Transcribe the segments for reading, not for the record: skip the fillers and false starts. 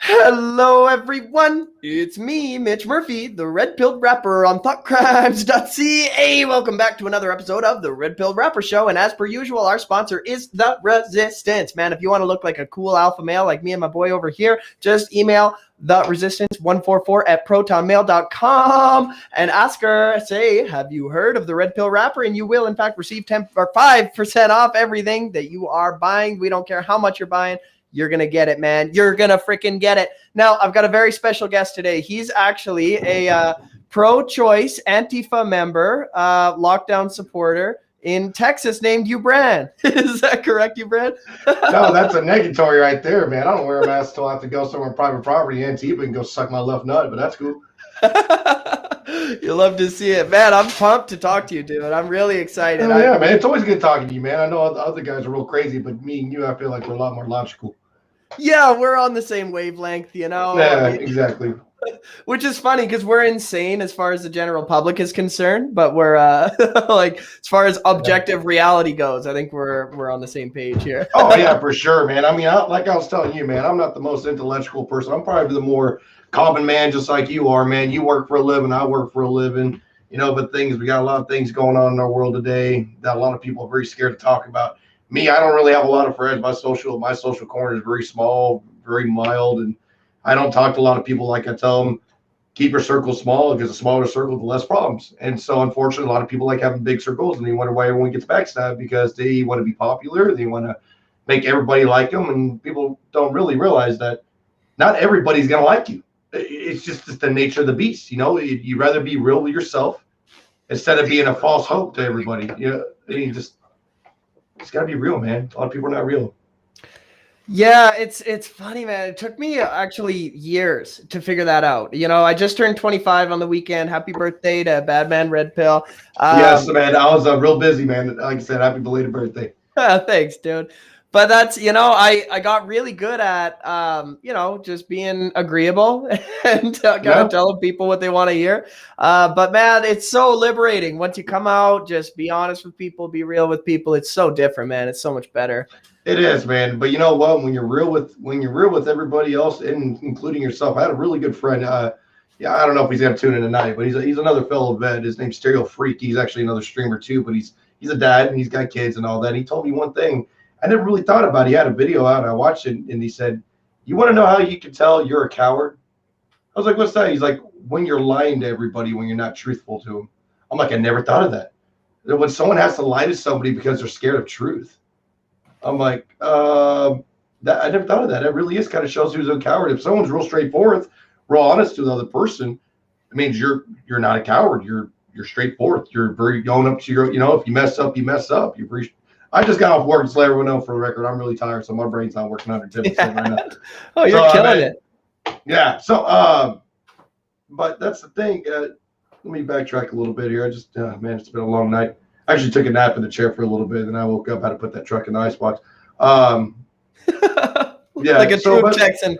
Hello, everyone. It's me, Mitch Murphy, the Red Pill Rapper on ThoughtCrimes.ca. Welcome back to another episode of the Red Pill Rapper Show. And as per usual, our sponsor is The Resistance. Man, if you want to look like a cool alpha male like me and my boy over here, just email theresistance144@protonmail.com and ask her, say, have you heard of the Red Pill Rapper? And you will, in fact, receive 10 or 5% off everything that you are buying. We don't care how much you're buying. You're going to get it, man. You're going to freaking get it. Now, I've got a very special guest today. He's actually a pro-choice Antifa member, lockdown supporter in Texas named Yubran. Is that correct, Yubran? No, that's a negatory right there, man. I don't wear a mask until I have to go somewhere in private property. Antifa can go suck my left nut, but that's cool. You love to see it, man. I'm pumped to talk to you, dude. I'm really excited. Oh, yeah, man. It's always good talking to you, man. I know the other guys are real crazy, but me and you, I feel like we're a lot more logical. Yeah, we're on the same wavelength, you know. Yeah, exactly. Which is funny because we're insane as far as the general public is concerned, but we're like as far as objective reality goes, I think we're on the same page here. Oh yeah, for sure, man. I mean, like I was telling you, man, I'm not the most intellectual person. I'm probably the more common man, just like you are, man. You work for a living, I work for a living, you know. But we got a lot of things going on in our world today that a lot of people are very scared to talk about. Me, I don't really have a lot of friends. My social corner is very small, very mild, and I don't talk to a lot of people. Like I tell them, keep your circle small, because the smaller circle, the less problems. And so, unfortunately, a lot of people like having big circles, and they wonder why everyone gets backstabbed, because they want to be popular. They want to make everybody like them, and people don't really realize that not everybody's going to like you. It's just the nature of the beast, you know. You'd rather be real with yourself instead of being a false hope to everybody. You it's got to be real, man. A lot of people are not real. Yeah, it's funny, man. It took me actually years to figure that out. You know, I just turned 25 on the weekend. Happy birthday to Badman Red Pill. Yes, man. I was real busy, man. Like I said, happy belated birthday. Thanks, dude. But that's, you know, I got really good at, you know, just being agreeable and kind of telling people what they want to hear. But man, it's so liberating once you come out, just be honest with people, be real with people. It's so different, man. It's so much better. It is, man. But you know what? When you're real with everybody else, including yourself, I had a really good friend. Yeah, I don't know if he's gonna tune in tonight, but he's another fellow vet. His name's Stereo Freak. He's actually another streamer too, but he's a dad and he's got kids and all that. He told me one thing I never really thought about. He had a video out and I watched it, and he said, "You want to know how you can tell you're a coward?" I was like, "What's that?" He's like, "When you're lying to everybody, when you're not truthful to them." I'm like, I never thought of that. When someone has to lie to somebody because they're scared of truth. I'm like, I never thought of that. It really is kind of shows who's a coward. If someone's real straightforward, real honest to the other person, it means you're not a coward. You're straightforward. You're very going up to your, you know, if you mess up, you mess up. You're very. I just got off work, just let everyone know for the record. I'm really tired, so my brain's not working 110% right now. Oh, you're killing it. Yeah. So, but that's the thing. Let me backtrack a little bit here. I just, man, it's been a long night. I actually took a nap in the chair for a little bit, and then I woke up, had to put that truck in the icebox. Yeah, like a true Texan.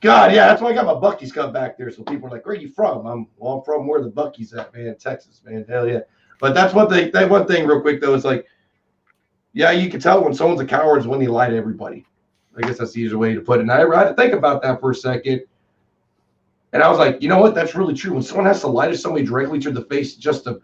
God, yeah, that's why I got my Buc-ee's cup back there. So people are like, "Where are you from?" I'm from where the Buc-ee's at, man, Texas, man. Hell yeah. But that's one thing. That one thing, real quick though, is like, yeah, you can tell when someone's a coward is when they lie to everybody. I guess that's the easier way to put it. And I had to think about that for a second. And I was like, you know what? That's really true. When someone has to lie to somebody directly to the face just to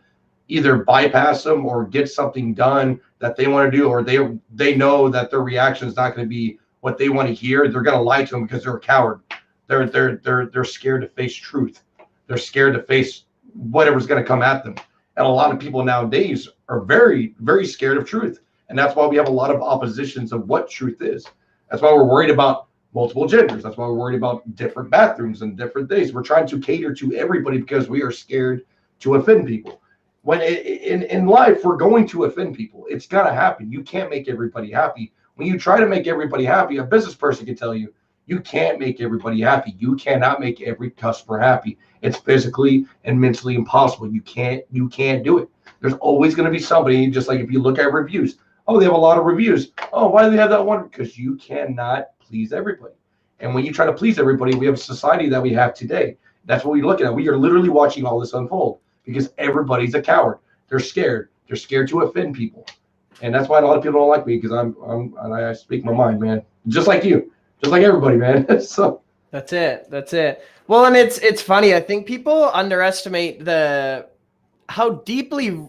either bypass them or get something done that they want to do, or they know that their reaction is not going to be what they want to hear, they're going to lie to them because they're a coward. They're scared to face truth. They're scared to face whatever's going to come at them. And a lot of people nowadays are very, very scared of truth. And that's why we have a lot of oppositions of what truth is. That's why we're worried about multiple genders. That's why we're worried about different bathrooms and different things. We're trying to cater to everybody because we are scared to offend people. When in life, we're going to offend people. It's going to happen. You can't make everybody happy. When you try to make everybody happy, a business person can tell you, you can't make everybody happy. You cannot make every customer happy. It's physically and mentally impossible. You can't do it. There's always going to be somebody, just like if you look at reviews. Oh, they have a lot of reviews. Oh, why do they have that one? Because you cannot please everybody. And when you try to please everybody, we have a society that we have today. That's what we're looking at. We are literally watching all this unfold because everybody's a coward. They're scared. They're scared to offend people. And that's why a lot of people don't like me, because I speak my mind, man. Just like you. Just like everybody, man. So That's it. That's it. Well, and it's funny. I think people underestimate how deeply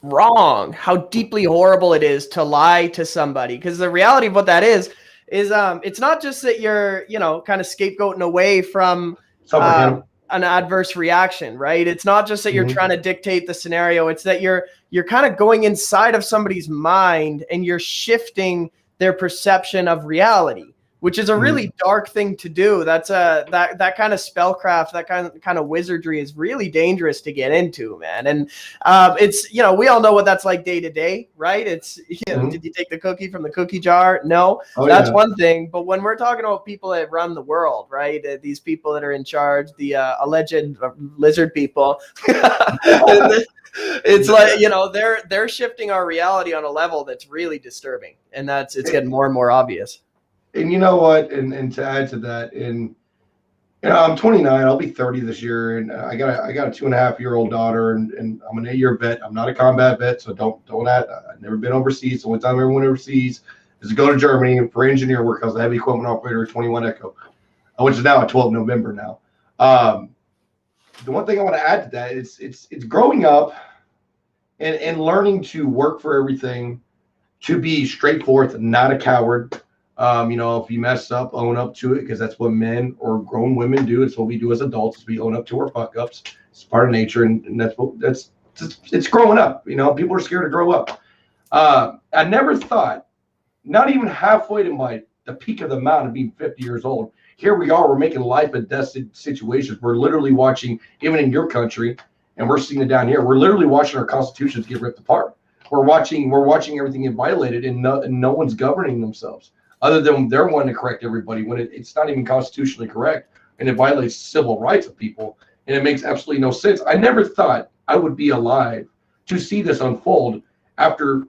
wrong, how deeply horrible it is to lie to somebody. Because the reality of what that is it's not just that you're, kind of scapegoating away from an adverse reaction, right? It's not just that you're trying to dictate the scenario. It's that you're kind of going inside of somebody's mind and you're shifting their perception of reality, which is a really dark thing to do. That's that kind of spellcraft, that kind of wizardry is really dangerous to get into, man. And it's, we all know what that's like day to day, right? It's, did you take the cookie from the cookie jar? No, that's one thing. But when we're talking about people that run the world, right? These people that are in charge, the alleged lizard people, it's like, they're shifting our reality on a level that's really disturbing, and it's getting more and more obvious. And you know what? And to add to that, I'm 29. I'll be 30 this year, and I got a 2.5-year-old daughter, and I'm an 8-year vet. I'm not a combat vet, so don't add. I've never been overseas. The only time I ever went overseas is to go to Germany for engineer work. I was a heavy equipment operator at 21 Echo, which is now at 12 November now. The one thing I want to add to that is it's growing up and learning to work for everything, to be straightforward, not a coward. If you mess up, own up to it, because that's what men or grown women do. It's what we do as adults. We own up to our fuck ups. It's part of nature, and it's growing up. People are scared to grow up. I never thought, not even halfway to the peak of the mountain, being 50 years old. Here we are. We're making life and death situations. We're literally watching, even in your country, and we're seeing it down here. We're literally watching our constitutions get ripped apart. We're watching everything get violated, and no one's governing themselves, other than they're wanting to correct everybody when it's not even constitutionally correct, and it violates civil rights of people, and it makes absolutely no sense. I never thought I would be alive to see this unfold after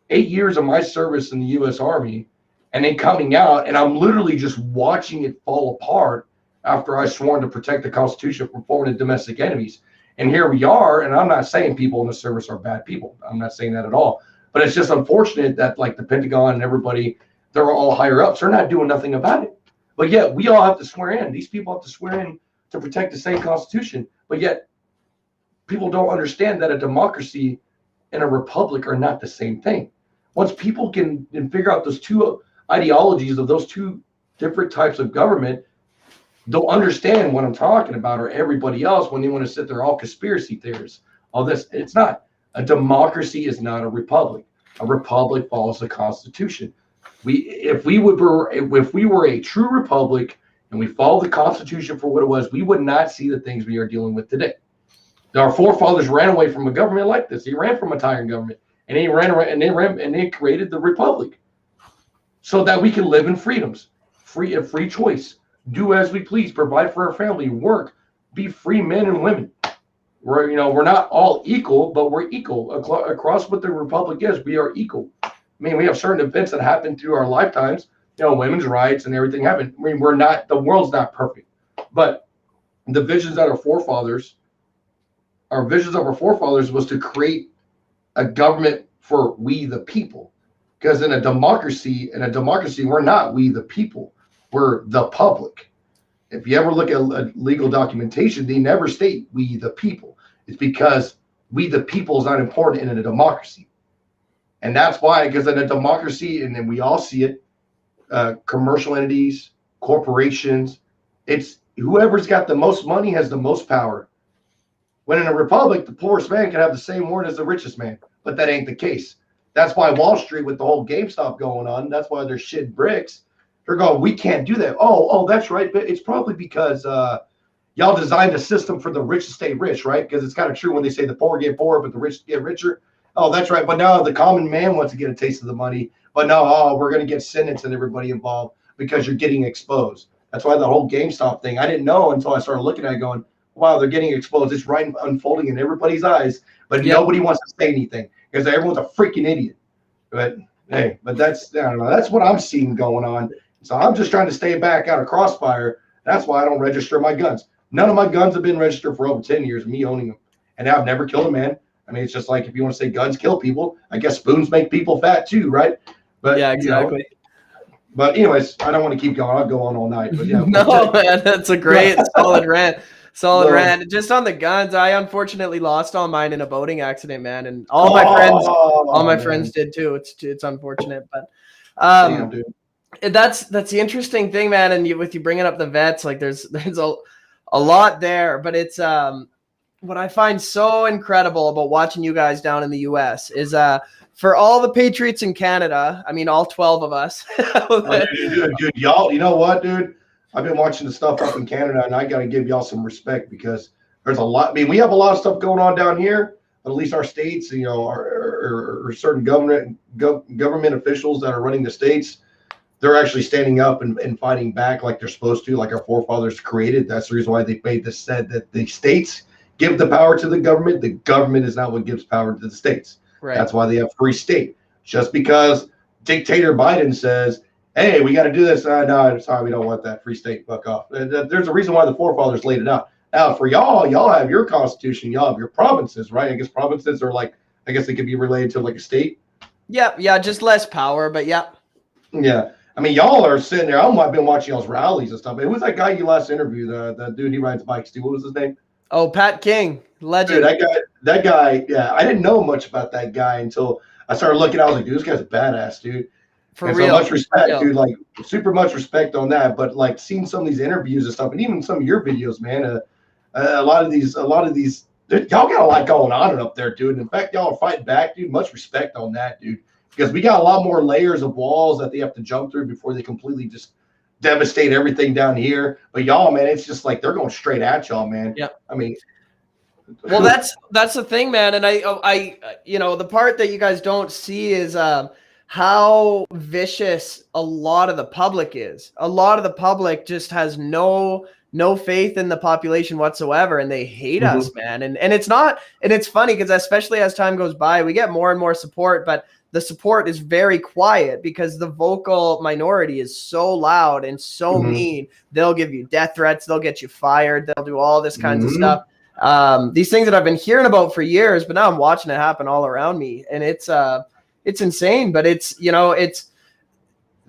8 years of my service in the U.S. Army, and then coming out, and I'm literally just watching it fall apart after I sworn to protect the Constitution from foreign and domestic enemies. And here we are, and I'm not saying people in the service are bad people. I'm not saying that at all. But it's just unfortunate that, like, the Pentagon and everybody, they're all higher ups. They're not doing nothing about it. But yet we all have to swear in. These people have to swear in to protect the same Constitution. But yet people don't understand that a democracy and a republic are not the same thing. Once people can figure out those two ideologies of those two different types of government, they'll understand what I'm talking about, or everybody else, when they want to sit there all conspiracy theorists. All this, it's not. A democracy is not a republic. A republic follows the Constitution. If we were a true republic and we followed the Constitution for what it was, we would not see the things we are dealing with today. Our forefathers ran away from a government like this. They ran from a tyrant government, and they created the republic so that we can live in freedoms, free choice, do as we please, provide for our family, work, be free men and women. We're not all equal, but we're equal across what the republic is. We are equal. I mean, we have certain events that happen through our lifetimes, women's rights and everything happened. I mean, the world's not perfect, but the visions of our forefathers was to create a government for we the people. Because in a democracy, we're not we the people, we're the public. If you ever look at legal documentation, they never state we the people. It's because we the people is not important in a democracy. And that's why, because in a democracy, and then we all see it, commercial entities, corporations, it's whoever's got the most money has the most power. When in a republic, the poorest man can have the same word as the richest man, but that ain't the case. That's why Wall Street, with the whole GameStop going on, that's why they're shit bricks. They're going, we can't do that. Oh, that's right. But it's probably because y'all designed a system for the rich to stay rich, right? Because it's kind of true when they say the poor get poorer, but the rich get richer. Oh, that's right. But now the common man wants to get a taste of the money. But no, we're going to get sentenced and everybody involved because you're getting exposed. That's why the whole GameStop thing, I didn't know until I started looking at it going, wow, they're getting exposed. It's right unfolding in everybody's eyes, but nobody wants to say anything because everyone's a freaking idiot. But hey, that's, I don't know. That's what I'm seeing going on. So I'm just trying to stay back out of crossfire. That's why I don't register my guns. None of my guns have been registered for over 10 years, me owning them. And I've never killed a man. I mean, it's just like, if you want to say guns kill people, I guess spoons make people fat too, right? But yeah, exactly. But anyways, I don't want to keep going. I'll go on all night. But yeah, No, man, that's a great solid rant. Solid No. rant. Just on the guns, I unfortunately lost all mine in a boating accident, man, and all my friends did too. It's unfortunate, but Damn, dude. that's the interesting thing, man. And with you bringing up the vets, like there's a lot there, but it's what I find so incredible about watching you guys down in the US is for all the Patriots in Canada, I mean all 12 of us. Dude, y'all, you know what, dude? I've been watching the stuff up in Canada, and I got to give y'all some respect because there's a lot. I mean, we have a lot of stuff going on down here, but at least our states, you know, or certain government officials that are running the states, they're actually standing up and fighting back like they're supposed to, like our forefathers created. That's the reason why they made this said that the states give the power to the government. The government is not what gives power to the states. Right. That's why they have free state. Just because dictator Biden says, hey, we got to do this. No, sorry, we don't want that free state. Fuck off. There's a reason why the forefathers laid it out. Now, for y'all have your constitution. Y'all have your provinces, right? I guess provinces are like, I guess they could be related to like a state. Yeah, just less power, but yeah. Yeah. I mean, y'all are sitting there. I've been watching y'all's rallies and stuff. Who was that guy you last interviewed? The dude, he rides bikes too. What was his name? Oh, Pat King, legend. Dude, that guy. Yeah, I didn't know much about that guy until I started looking. I was like, dude, this guy's a badass, dude. For and real. So much respect, dude. Like, super much respect on that. But like, seeing some of these interviews and stuff, and even some of your videos, man. A lot of these, y'all got a lot going on up there, dude. And in fact, y'all are fighting back, dude. Much respect on that, dude. Because we got a lot more layers of walls that they have to jump through before they completely just devastate everything down here. But y'all, man, it's just like they're going straight at y'all, man. Yeah. I mean, well, that's the thing, man. And I you know, the part that you guys don't see is how vicious a lot of the public is. A lot of the public just has no faith in the population whatsoever, and they hate us, man. And it's not, and it's funny because especially as time goes by, we get more and more support, but the support is very quiet because the vocal minority is so loud and so mean. They'll give you death threats. They'll get you fired. They'll do all this kinds of stuff. These things that I've been hearing about for years, but now I'm watching it happen all around me. And it's insane, but it's, you know, it's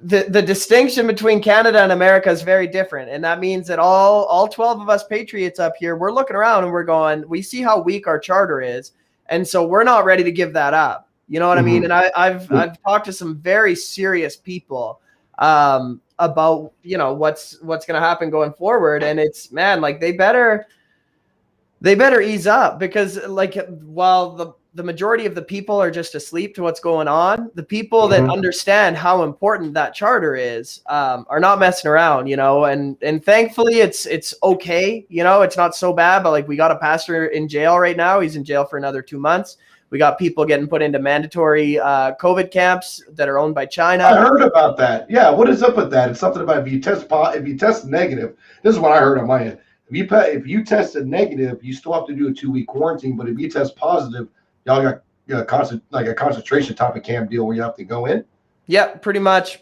the distinction between Canada and America is very different. And that means that all 12 of us patriots up here, we're looking around and we're going, we see how weak our charter is. And so we're not ready to give that up. You know what I mean? And I've talked to some very serious people about, you know, what's going to happen going forward. And it's, man, like they better ease up because like while the majority of the people are just asleep to what's going on, the people that understand how important that charter is are not messing around, you know, and thankfully it's okay. You know, it's not so bad, but like we got a pastor in jail right now. He's in jail for another 2 months. We got people getting put into mandatory COVID camps that are owned by China. I heard about that. Yeah, what is up with that? It's something about if you test negative. This is what I heard on my end. If you tested negative, you still have to do a 2-week quarantine. But if you test positive, y'all got a concentration type of camp deal where you have to go in. Yeah, pretty much.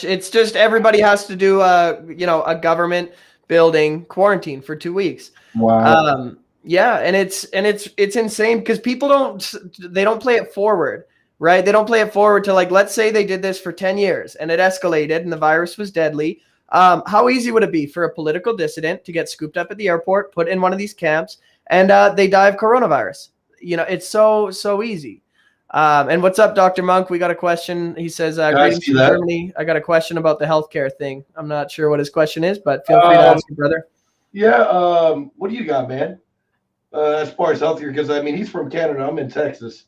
It's just everybody has to do a government building quarantine for 2 weeks. Wow. Yeah, and it's insane because people don't play it forward, right? They don't play it forward to like, let's say they did this for 10 years and it escalated and the virus was deadly. How easy would it be for a political dissident to get scooped up at the airport, put in one of these camps, and they die of coronavirus? You know, it's so easy. And what's up, Dr. Monk? We got a question. He says, greetings from Germany. I got a question about the healthcare thing. I'm not sure what his question is, but feel free to ask your brother. Yeah. What do you got, man? As far as healthcare, because I mean, he's from Canada. I'm in Texas,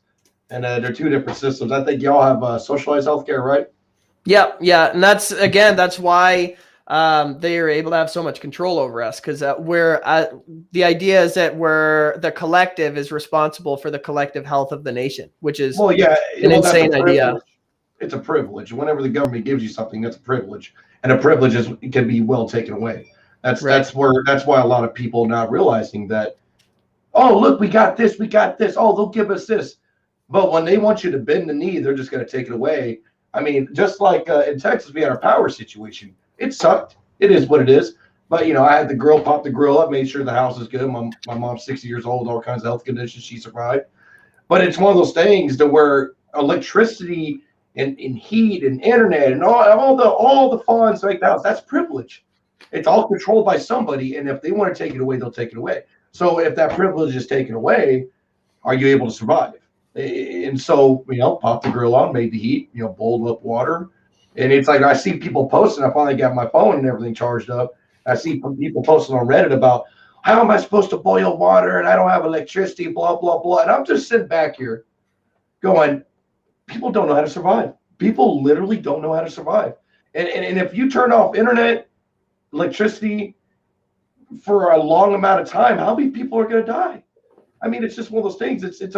and they're two different systems. I think y'all have socialized healthcare, right? Yeah, and that's why they are able to have so much control over us because the idea is that the collective is responsible for the collective health of the nation, which is an insane idea. It's a privilege. Whenever the government gives you something, that's a privilege, and a privilege can be well taken away. That's why a lot of people are not realizing that. Oh, look, we got this. Oh, they'll give us this. But when they want you to bend the knee, they're just going to take it away. I mean, just like in Texas, we had our power situation. It sucked. It is what it is. But, you know, I had the grill, pop the grill up, made sure the house is good. My mom's 60 years old, all kinds of health conditions. She survived. But it's one of those things to where electricity and heat and internet and all the funds like that. That's privilege. It's all controlled by somebody, and if they want to take it away, they'll take it away. So if that privilege is taken away, are you able to survive? And so, pop the grill on, made the heat, boiled up water. And it's like, I see people posting. I finally got my phone and everything charged up. I see people posting on Reddit about, how am I supposed to boil water and I don't have electricity, blah, blah, blah. And I'm just sitting back here going, people don't know how to survive. People literally don't know how to survive. And if you turn off internet, electricity for a long amount of time, how many people are going to die? I mean, it's just one of those things. It's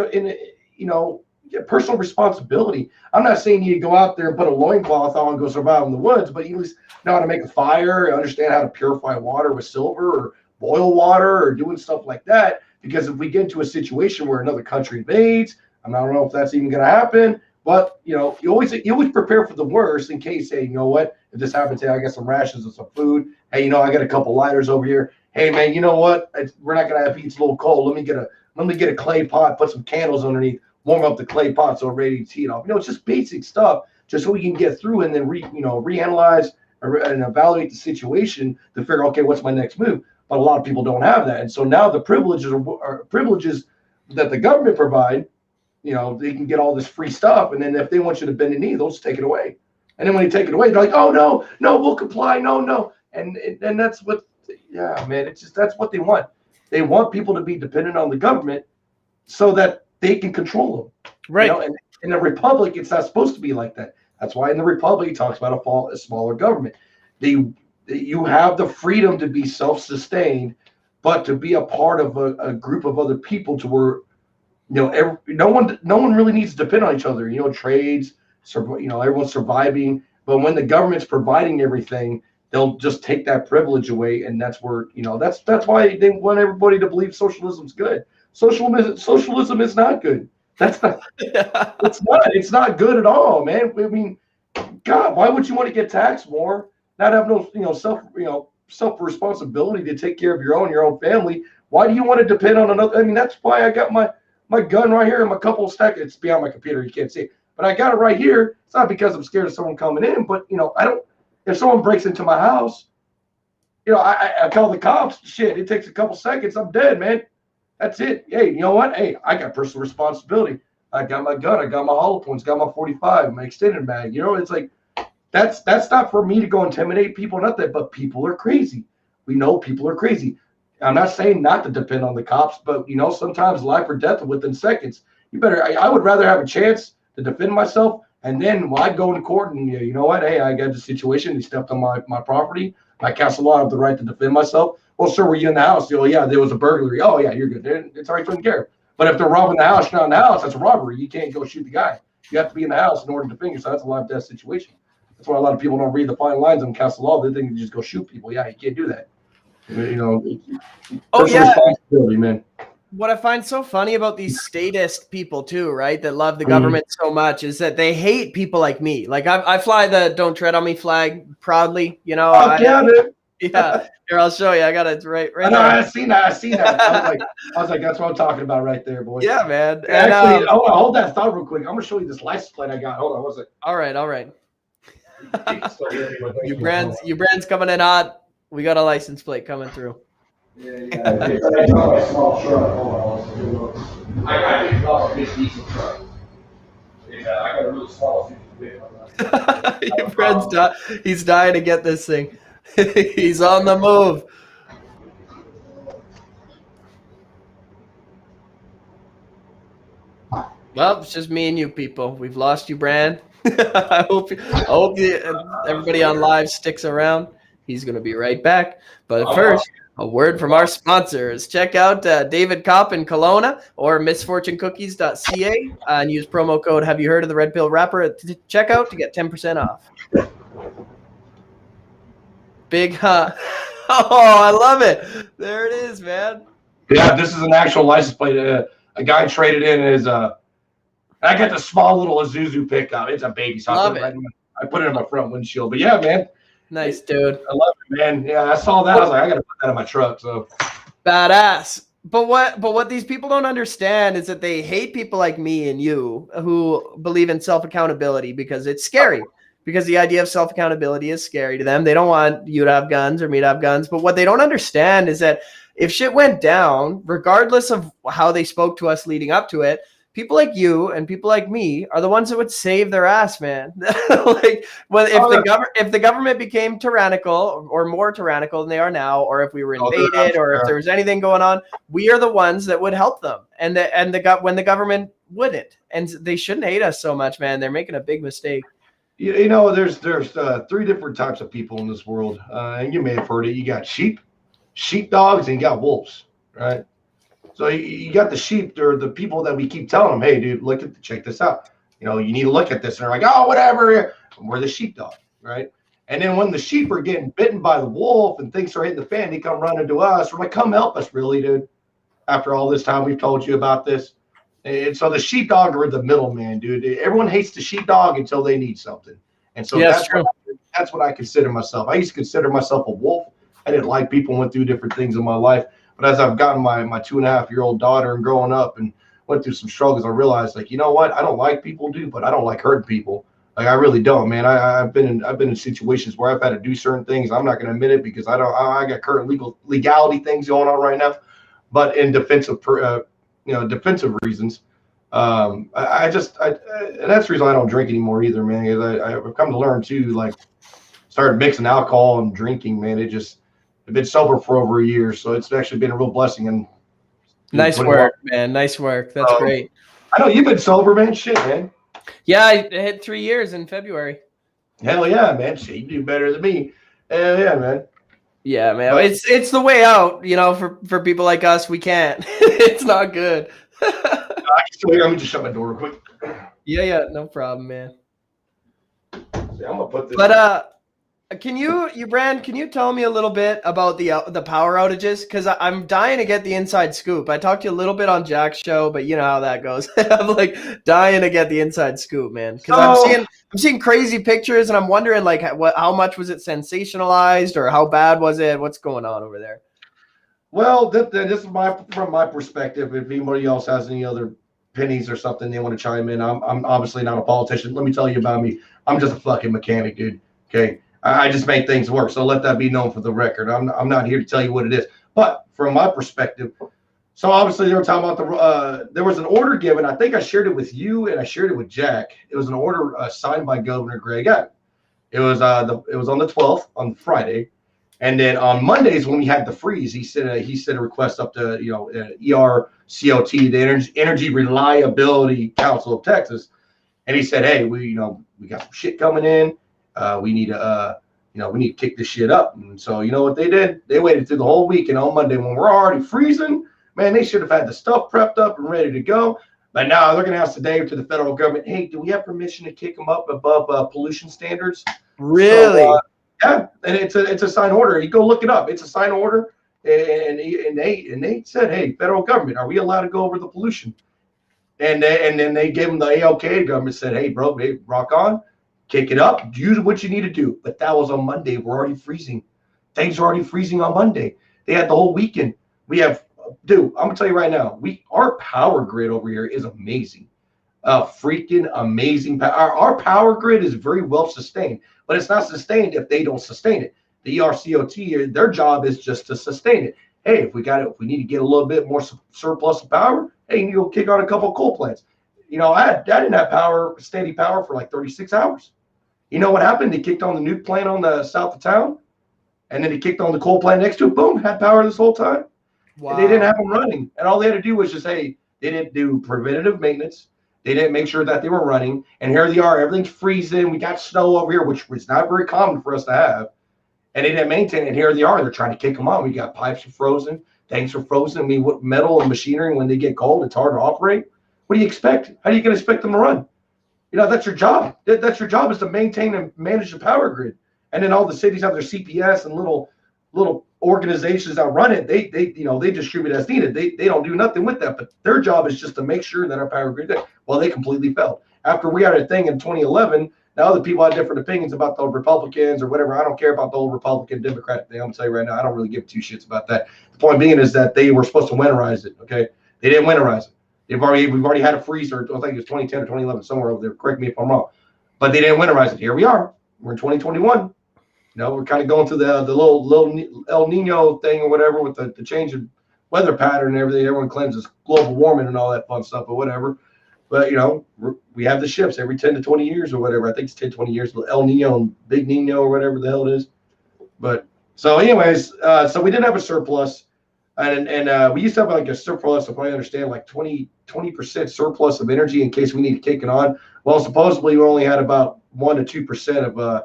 personal responsibility. I'm not saying you go out there and put a loincloth on and go survive in the woods, but you at least know how to make a fire, understand how to purify water with silver or boil water or doing stuff like that. Because if we get into a situation where another country invades, I don't know if that's even going to happen, but you always prepare for the worst in case, hey, you know what, if this happens, hey, I got some rations and some food. Hey, I got a couple lighters over here. Hey man, you know what? We're not going to have heat's a little cold. Let me get a clay pot, put some candles underneath, warm up the clay pot so it radiates heat off. It's just basic stuff, just so we can get through and then reanalyze and evaluate the situation to figure, okay, what's my next move? But a lot of people don't have that, and so now the privileges are privileges that the government provide. They can get all this free stuff, and then if they want you to bend the knee, they'll just take it away. And then when they take it away, they're like, oh no, we'll comply, no, and that's what, yeah, man, it's just that's what they want. They want people to be dependent on the government so that they can control them. Right. And in a republic, it's not supposed to be like that. That's why in the republic, it talks about a smaller government. You have the freedom to be self-sustained, but to be a part of a group of other people to where, no one really needs to depend on each other. Trades, everyone's surviving. But when the government's providing everything, they'll just take that privilege away, and that's where that's why they want everybody to believe socialism's good. Socialism is not good. That's not. It's not good at all, man. I mean, God, why would you want to get taxed more? Not have no self responsibility to take care of your own family. Why do you want to depend on another? I mean, that's why I got my gun right here and my couple of stacks. It's behind my computer, you can't see it, but I got it right here. It's not because I'm scared of someone coming in, but I don't. If someone breaks into my house, I call the cops. Shit, it takes a couple seconds. I'm dead, man. That's it. Hey, you know what? Hey, I got personal responsibility. I got my gun. I got my hollow points. Got my 45, my extended mag. It's like that's not for me to go intimidate people. Not that, but people are crazy. We know people are crazy. I'm not saying not to depend on the cops, but sometimes life or death within seconds. I would rather have a chance to defend myself, and then when I go into court and you know what? Hey, I got the situation. He stepped on my property. I cast a law. I have the right to defend myself. Well, sir, were you in the house? Yeah, there was a burglary. Oh, yeah, you're good. It's already taken care of. But if they're robbing the house, you're not in the house, that's a robbery. You can't go shoot the guy. You have to be in the house in order to defend yourself. That's a life-death situation. That's why a lot of people don't read the fine lines and cast the law. They think you just go shoot people. Yeah, you can't do that. Responsibility, man. What I find so funny about these statist people too, right, that love the government so much, is that they hate people like me. Like I fly the "Don't Tread on Me" flag proudly. Yeah, here, I'll show you. I got it right I know, I seen that. I was like, that's what I'm talking about right there, boy. Yeah, man. And, actually, hold that thought real quick. I'm gonna show you this license plate I got. Hold on, what's it? All right. Yubran's coming in hot. We got a license plate coming through. Yeah. I got a small truck. Hold on. I got a decent truck. Yeah, I got a really small. He's dying to get this thing. He's on the move. Well, it's just me and you people. We've lost you, Brand. I hope everybody on live sticks around. He's going to be right back. But first, a word from our sponsors. Check out David Kopp in Kelowna or misfortunecookies.ca and use promo code "Have you heard of the Red Pill Wrapper" at checkout to get 10% off. Big Oh, I love it. There it is, man. Yeah, this is an actual license plate. A guy traded in his I got the small little Isuzu pickup. It's a baby, so I put it in my front windshield. But yeah, man. Nice, dude. I love it, man. Yeah, I saw that. I was like, I got to put that in my truck. So badass. But what these people don't understand is that they hate people like me and you who believe in self-accountability because it's scary. Because the idea of self-accountability is scary to them. They don't want you to have guns or me to have guns. But what they don't understand is that if shit went down, regardless of how they spoke to us leading up to it, people like you and people like me are the ones that would save their ass, man. Like, well, if the government became tyrannical or more tyrannical than they are now, or if we were invaded, or if there was anything going on, we are the ones that would help them. And when the government wouldn't, and they shouldn't hate us so much, man. They're making a big mistake. You know, there's three different types of people in this world, and you may have heard it. You got sheepdogs, and you got wolves, right? So you got the sheep. They're the people that we keep telling them, hey, dude, check this out. You know, you need to look at this. And they're like, oh, whatever. We're the sheepdog, right? And then when the sheep are getting bitten by the wolf and things are hitting the fan, they come running to us. We're like, come help us, really, dude. After all this time we've told you about this. And so the sheepdog are the middleman, dude. Everyone hates the sheepdog until they need something. And so that's what I consider myself. I used to consider myself a wolf. I didn't like people, went through different things in my life. But as I've gotten my 2.5-year-old daughter and growing up and went through some struggles, I realized, like, you know what? I don't like people, dude, but I don't like hurting people. Like, I really don't, man. I've been in situations where I've had to do certain things. I'm not going to admit it because I got current legality things going on right now. But in defensive reasons, and that's the reason I don't drink anymore either, man. Because I've come to learn too, like, started mixing alcohol and drinking, man. I've been sober for over a year, so it's actually been a real blessing. And nice work, man. Nice work. That's great. I know you've been sober, man. Shit, man. Yeah, I hit 3 years in February. Hell yeah, man. Shit, you do better than me. Hell yeah, man. Yeah, man. But it's the way out, you know, for people like us. We can't. It's not good. I can still hear. Let me just shut my door real quick. Yeah, no problem, man. See, I'm gonna put this. But Yubran, can you tell me a little bit about the power outages? Because I'm dying to get the inside scoop. I talked to you a little bit on Jack's show, but you know how that goes. I'm like dying to get the inside scoop, man. Because I'm seeing crazy pictures, and I'm wondering like how much was it sensationalized, or how bad was it? What's going on over there? Well, this is from my perspective. If anybody else has any other pennies or something they want to chime in, I'm obviously not a politician. Let me tell you about me. I'm just a fucking mechanic, dude. Okay. I just make things work. So let that be known for the record. I'm not here to tell you what it is. But from my perspective, so obviously they were talking about there was an order given. I think I shared it with you and I shared it with Jack. It was an order signed by Governor Greg Abbott. It was on the 12th on Friday. And then on Mondays when we had the freeze, he sent a request up to ERCOT, the Energy Reliability Council of Texas, and he said, hey, we got some shit coming in. We need to kick this shit up. And so you know what they did? They waited through the whole week, and on Monday when we're already freezing, man, they should have had the stuff prepped up and ready to go. But now they're going to ask today to the federal government, hey, do we have permission to kick them up above pollution standards? Really? So, yeah, and it's a signed order. You go look it up. It's a signed order, and they said, hey, federal government, are we allowed to go over the pollution? And then they gave them the ALK. Government said, hey, bro, hey, rock on. Kick it up. Do what you need to do. But that was on Monday. We're already freezing. Things are already freezing on Monday. They had the whole weekend. Dude, I'm gonna tell you right now. Our power grid over here is amazing. Freaking amazing. Our power grid is very well sustained, but it's not sustained if they don't sustain it. The ERCOT, their job is just to sustain it. Hey, if we need to get a little bit more surplus of power, hey, you go kick on a couple of coal plants. You know, I didn't have steady power for like 36 hours. You know what happened? They kicked on the nuke plant on the south of town, and then they kicked on the coal plant next to it. Boom, had power this whole time. Wow. And they didn't have them running. And all they had to do was just, hey, they didn't do preventative maintenance. They didn't make sure that they were running. And here they are. Everything's freezing. We got snow over here, which was not very common for us to have. And they didn't maintain it. And here they are. They're trying to kick them on. We got pipes are frozen. Tanks are frozen. I mean, what metal and machinery, when they get cold, it's hard to operate. What do you expect? How are you going to expect them to run? You know, that's your job. That's your job, is to maintain and manage the power grid. And then all the cities have their CPS and little organizations that run it. They distribute as needed. They don't do nothing with that. But their job is just to make sure that our power grid. Well, they completely failed. After we had a thing in 2011, Now the people have different opinions about the Republicans or whatever. I don't care about the whole Republican Democratic thing. I'm gonna tell you right now, I don't really give two shits about that. The point being is that they were supposed to winterize it. Okay, they didn't winterize it. We've already had a freezer. I think it was 2010 or 2011, somewhere over there. Correct me if I'm wrong, but they didn't winterize it. Here we are. We're in 2021. We're kind of going through the little El Nino thing or whatever with the change of weather pattern and everything. Everyone claims it's global warming and all that fun stuff, but whatever. But, we have the shifts every 10 to 20 years or whatever. I think it's 10, 20 years. El Nino and Big Nino or whatever the hell it is. But so anyways, so we didn't have a surplus. And we used to have like a surplus, if I understand, like 20% surplus of energy in case we need to kick it on. Well, supposedly we only had about 1 to 2% of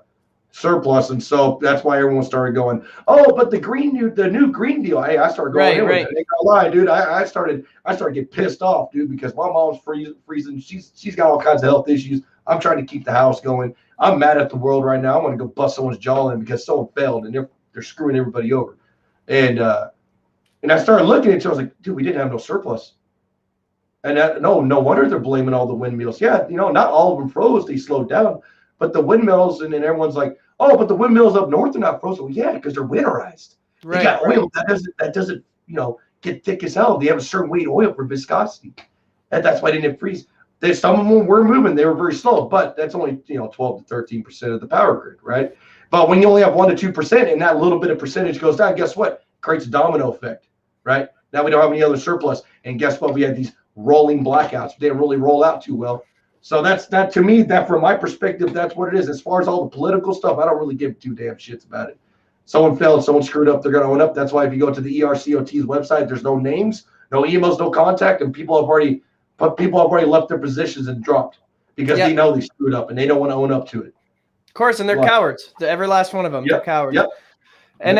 surplus, and so that's why everyone started going, oh, but the new Green Deal. Hey, I started going, right. I ain't gonna lie, dude. I started getting pissed off, dude, because my mom's freezing. She's got all kinds of health issues. I'm trying to keep the house going. I'm mad at the world right now. I want to go bust someone's jaw in because someone failed and they're screwing everybody over. And I started looking at it. I was like, dude, we didn't have no surplus. And no wonder they're blaming all the windmills. Yeah, not all of them froze. They slowed down. But the windmills, and then everyone's like, oh, but the windmills up north are not frozen. Well, yeah, because they're winterized. Right, they got oil that doesn't get thick as hell. They have a certain weight of oil for viscosity. And that's why they didn't freeze. Some of them were moving. They were very slow, but that's only 12 to 13% of the power grid, right? But when you only have 1 to 2% and that little bit of percentage goes down, guess what? It creates a domino effect, right? Now we don't have any other surplus. And guess what? We had these rolling blackouts. They didn't really roll out too well. So that's to me, that from my perspective, that's what it is. As far as all the political stuff, I don't really give two damn shits about it. Someone failed, someone screwed up, they're going to own up. That's why if you go to the ERCOT's website, there's no names, no emails, no contact, and people have already left their positions and dropped because they know they screwed up and they don't want to own up to it. Of course, and they're cowards. The every last one of them, they're cowards. Yep. And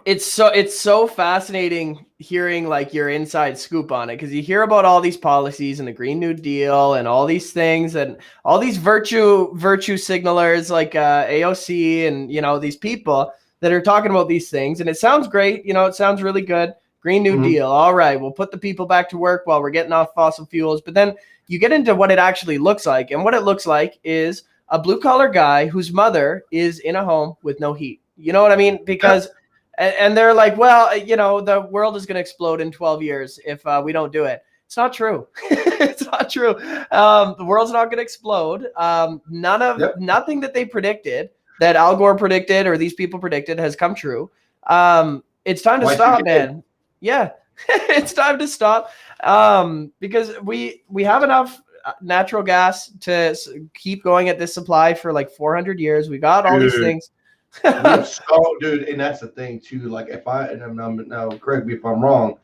it's so fascinating hearing like your inside scoop on it, because you hear about all these policies and the Green New Deal and all these things and all these virtue signalers like AOC and these people that are talking about these things, and it sounds great. It sounds really good. Green New Deal. All right, we'll put the people back to work while we're getting off fossil fuels. But then you get into what it actually looks like, and what it looks like is a blue collar guy whose mother is in a home with no heat. You know what I mean? Because and they're like, well, the world is going to explode in 12 years if we don't do it. It's not true. It's not true. The world's not going to explode. Nothing that they predicted, that Al Gore predicted or these people predicted, has come true. It's time to stop, man. Yeah, it's time to stop because we have enough natural gas to keep going at this supply for like 400 years. We got all these things. Dude, and that's the thing too. Like I'm now correct me if I'm wrong,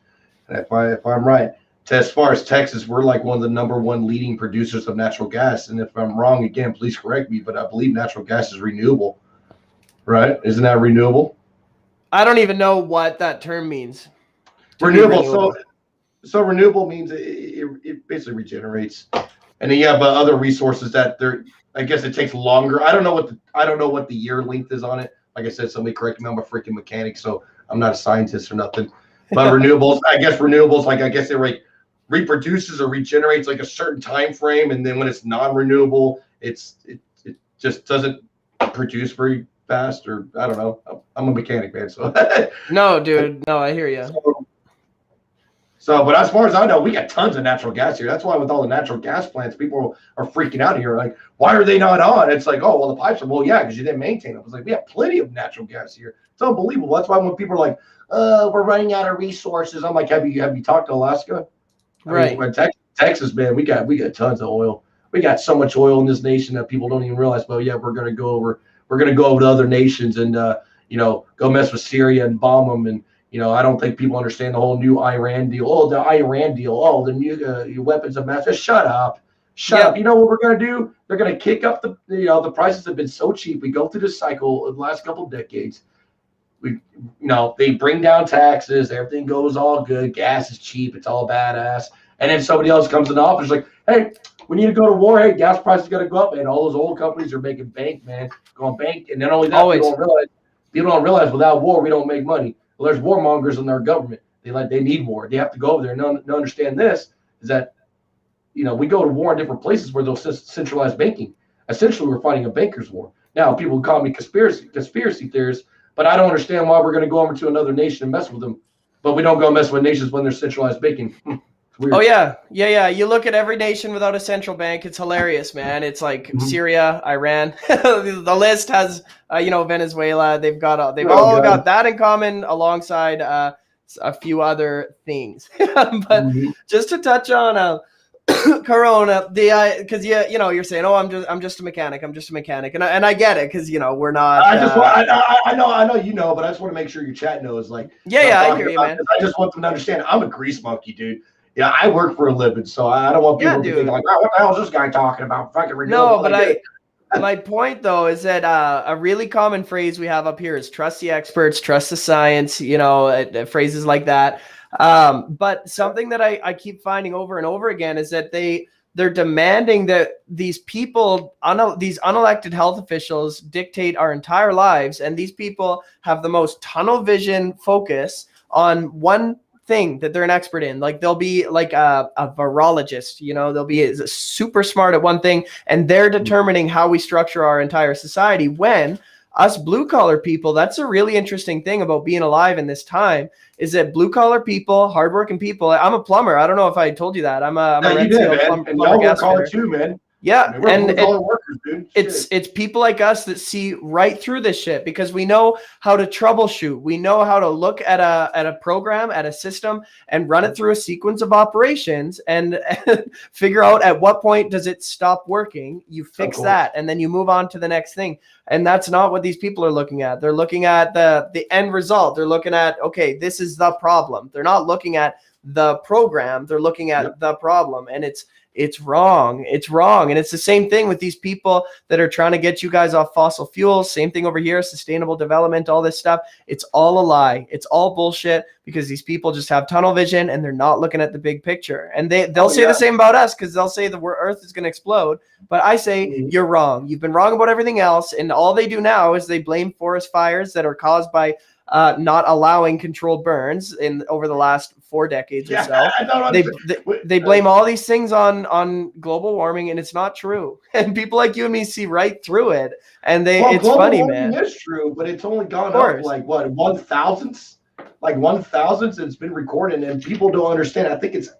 and if I'm right, as far as Texas, we're like one of the number one leading producers of natural gas. And if I'm wrong, again, please correct me. But I believe natural gas is renewable, right? Isn't that renewable? I don't even know what that term means. Renewable. So renewable means it basically regenerates, and then you have other resources that they're. I guess it takes longer. I don't know what the year length is on it. Like I said, somebody correct me. I'm a freaking mechanic, so I'm not a scientist or nothing. But renewables, like I guess it like reproduces or regenerates like a certain time frame, and then when it's non-renewable, it just doesn't produce very fast. Or I don't know. I'm a mechanic, man. So no, dude, no, I hear you. So, but as far as I know, we got tons of natural gas here. That's why with all the natural gas plants, people are freaking out here. Like, why are they not on? It's like, oh, well, the pipes are, well, yeah, because you didn't maintain them. It's like, we have plenty of natural gas here. It's unbelievable. That's why when people are like, we're running out of resources, I'm like, have you talked to Alaska? Right. I mean, Texas, man, we got tons of oil. We got so much oil in this nation that people don't even realize. But yeah, we're gonna go over to other nations and go mess with Syria and bomb them. And I don't think people understand the whole new Iran deal. Oh, the Iran deal. Oh, the new weapons of mass. Just shut up. You know what we're going to do? They're going to kick up the prices have been so cheap. We go through this cycle of the last couple of decades. They bring down taxes. Everything goes all good. Gas is cheap. It's all badass. And then somebody else comes in office like, hey, we need to go to war. Hey, gas prices got to go up. And all those oil companies are making bank, man. Going bank. And not only that, people don't realize without war, we don't make money. Well, there's warmongers in our government. They need war. They have to go over there and understand this is that, we go to war in different places where they'll centralize banking. essentially we're fighting a banker's war. Now, people call me conspiracy theorist, but I don't understand why we're going to go over to another nation and mess with them, but we don't go mess with nations when they're centralized banking. It's weird. Oh yeah. You look at every nation without a central bank. It's hilarious, man. It's like Syria, Iran. The list has, Venezuela. They've all got that in common, alongside a few other things. But just to touch on Corona, because you're saying, oh, I'm just a mechanic. I'm just a mechanic, and I get it, because we're not. I know, but I just want to make sure your chat knows. Like, I hear you, man. I just want them to understand I'm a grease monkey, dude. Yeah, I work for a living, so I don't want people to think like, oh, what the hell is this guy talking about? Fucking renewable. No, but my point though is that a really common phrase we have up here is trust the experts, trust the science. Phrases like that. But something that I keep finding over and over again is that they're demanding that these people, these unelected health officials, dictate our entire lives, and these people have the most tunnel vision focus on one thing that they're an expert in. Like, they'll be like a virologist, they'll be super smart at one thing, and they're determining how we structure our entire society, when us blue collar people, that's a really interesting thing about being alive in this time, is that blue collar people, hardworking people. I'm a plumber. I don't know if I told you that. I'm a Red Seal plumber gas fitter too, man. Yeah, and workers, dude. It's people like us that see right through this shit, because we know how to troubleshoot. We know how to look at a program, at a system, and run it through a sequence of operations, and figure out at what point does it stop working. You fix that, and then you move on to the next thing. And that's not what these people are looking at. They're looking at the end result. They're looking at, okay, this is the problem. They're not looking at the program. They're looking at the problem, and it's wrong. It's wrong. And it's the same thing with these people that are trying to get you guys off fossil fuels. Same thing over here, sustainable development, all this stuff. It's all a lie. It's all bullshit, because these people just have tunnel vision and they're not looking at the big picture. And they'll say the same about us, because they'll say the Earth is going to explode. But I say, you're wrong. You've been wrong about everything else. And all they do now is they blame forest fires that are caused by not allowing controlled burns over the last 4 decades or so. They blame all these things on global warming, and it's not true. And people like you and me see right through it. And it's funny, man. It's true, but it's only gone up like what, 1,000th? Like 1,000th. It's been recorded, and people don't understand. I think is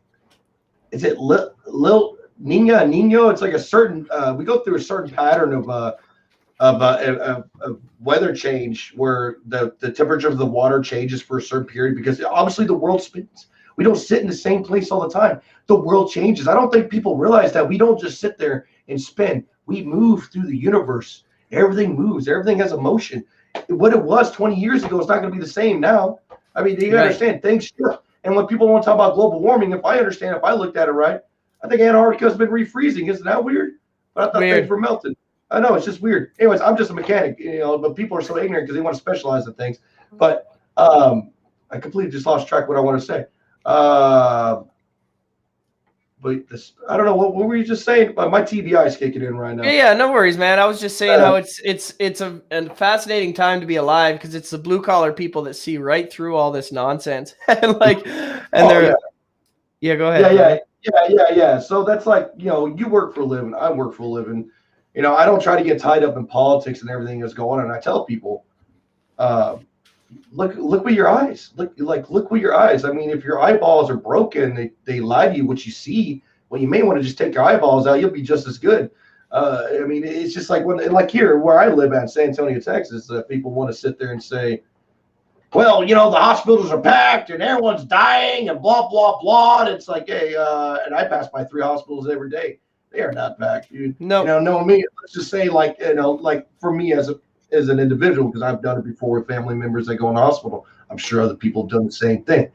it Lil Nino? It's like a certain. We go through a certain pattern of weather change, where the temperature of the water changes for a certain period, because obviously the world spins. We don't sit in the same place all the time. The world changes. I don't think people realize that we don't just sit there and spin. We move through the universe. Everything moves. Everything has a motion. What it was 20 years ago is not going to be the same now. I mean, you understand, things shift. And when people want to talk about global warming, if I looked at it right, I think Antarctica has been refreezing. Isn't that weird? But I thought things were melting. I know, it's just weird. Anyways, I'm just a mechanic, but people are so ignorant because they want to specialize in things. But I completely just lost track of what I want to say. But this, I don't know, what were you just saying? My TBI is kicking in right now. Yeah, no worries, man. I was just saying how it's a fascinating time to be alive, because it's the blue collar people that see right through all this nonsense. Go ahead. Yeah. So that's like, you work for a living. I work for a living. I don't try to get tied up in politics and everything that's going on. And I tell people, look with your eyes. Look with your eyes. I mean, if your eyeballs are broken, they lie to you what you see. Well, you may want to just take your eyeballs out. You'll be just as good. I mean, it's just like like here where I live at, San Antonio, Texas, people want to sit there and say, well, the hospitals are packed and everyone's dying and blah, blah, blah. And it's like, hey, and I pass by 3 hospitals every day. They are not packed, dude. No, knowing me, let's just say, like for me as an individual, because I've done it before with family members that go in the hospital. I'm sure other people have done the same thing.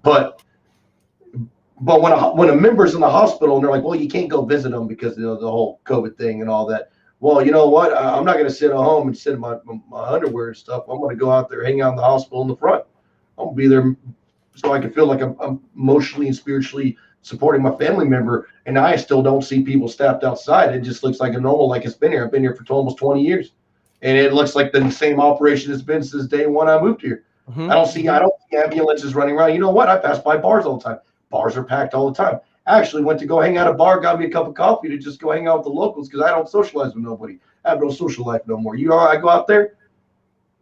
But when a member's in the hospital and they're like, well, you can't go visit them because of the whole COVID thing and all that. Well, you know what? I'm not going to sit at home and sit in my underwear and stuff. I'm going to go out there, hang out in the hospital in the front. I'm going to be there so I can feel like I'm emotionally and spiritually supporting my family member. And I still don't see people staffed outside. It just looks like a normal, like it's been here. I've been here for almost 20 years. And it looks like the same operation it's been since day one I moved here. I don't see ambulances running around. You know what? I pass by bars all the time. Bars are packed all the time. I actually went to go hang out at a bar, got me a cup of coffee to just go hang out with the locals because I don't socialize with nobody. I have no social life no more. I go out there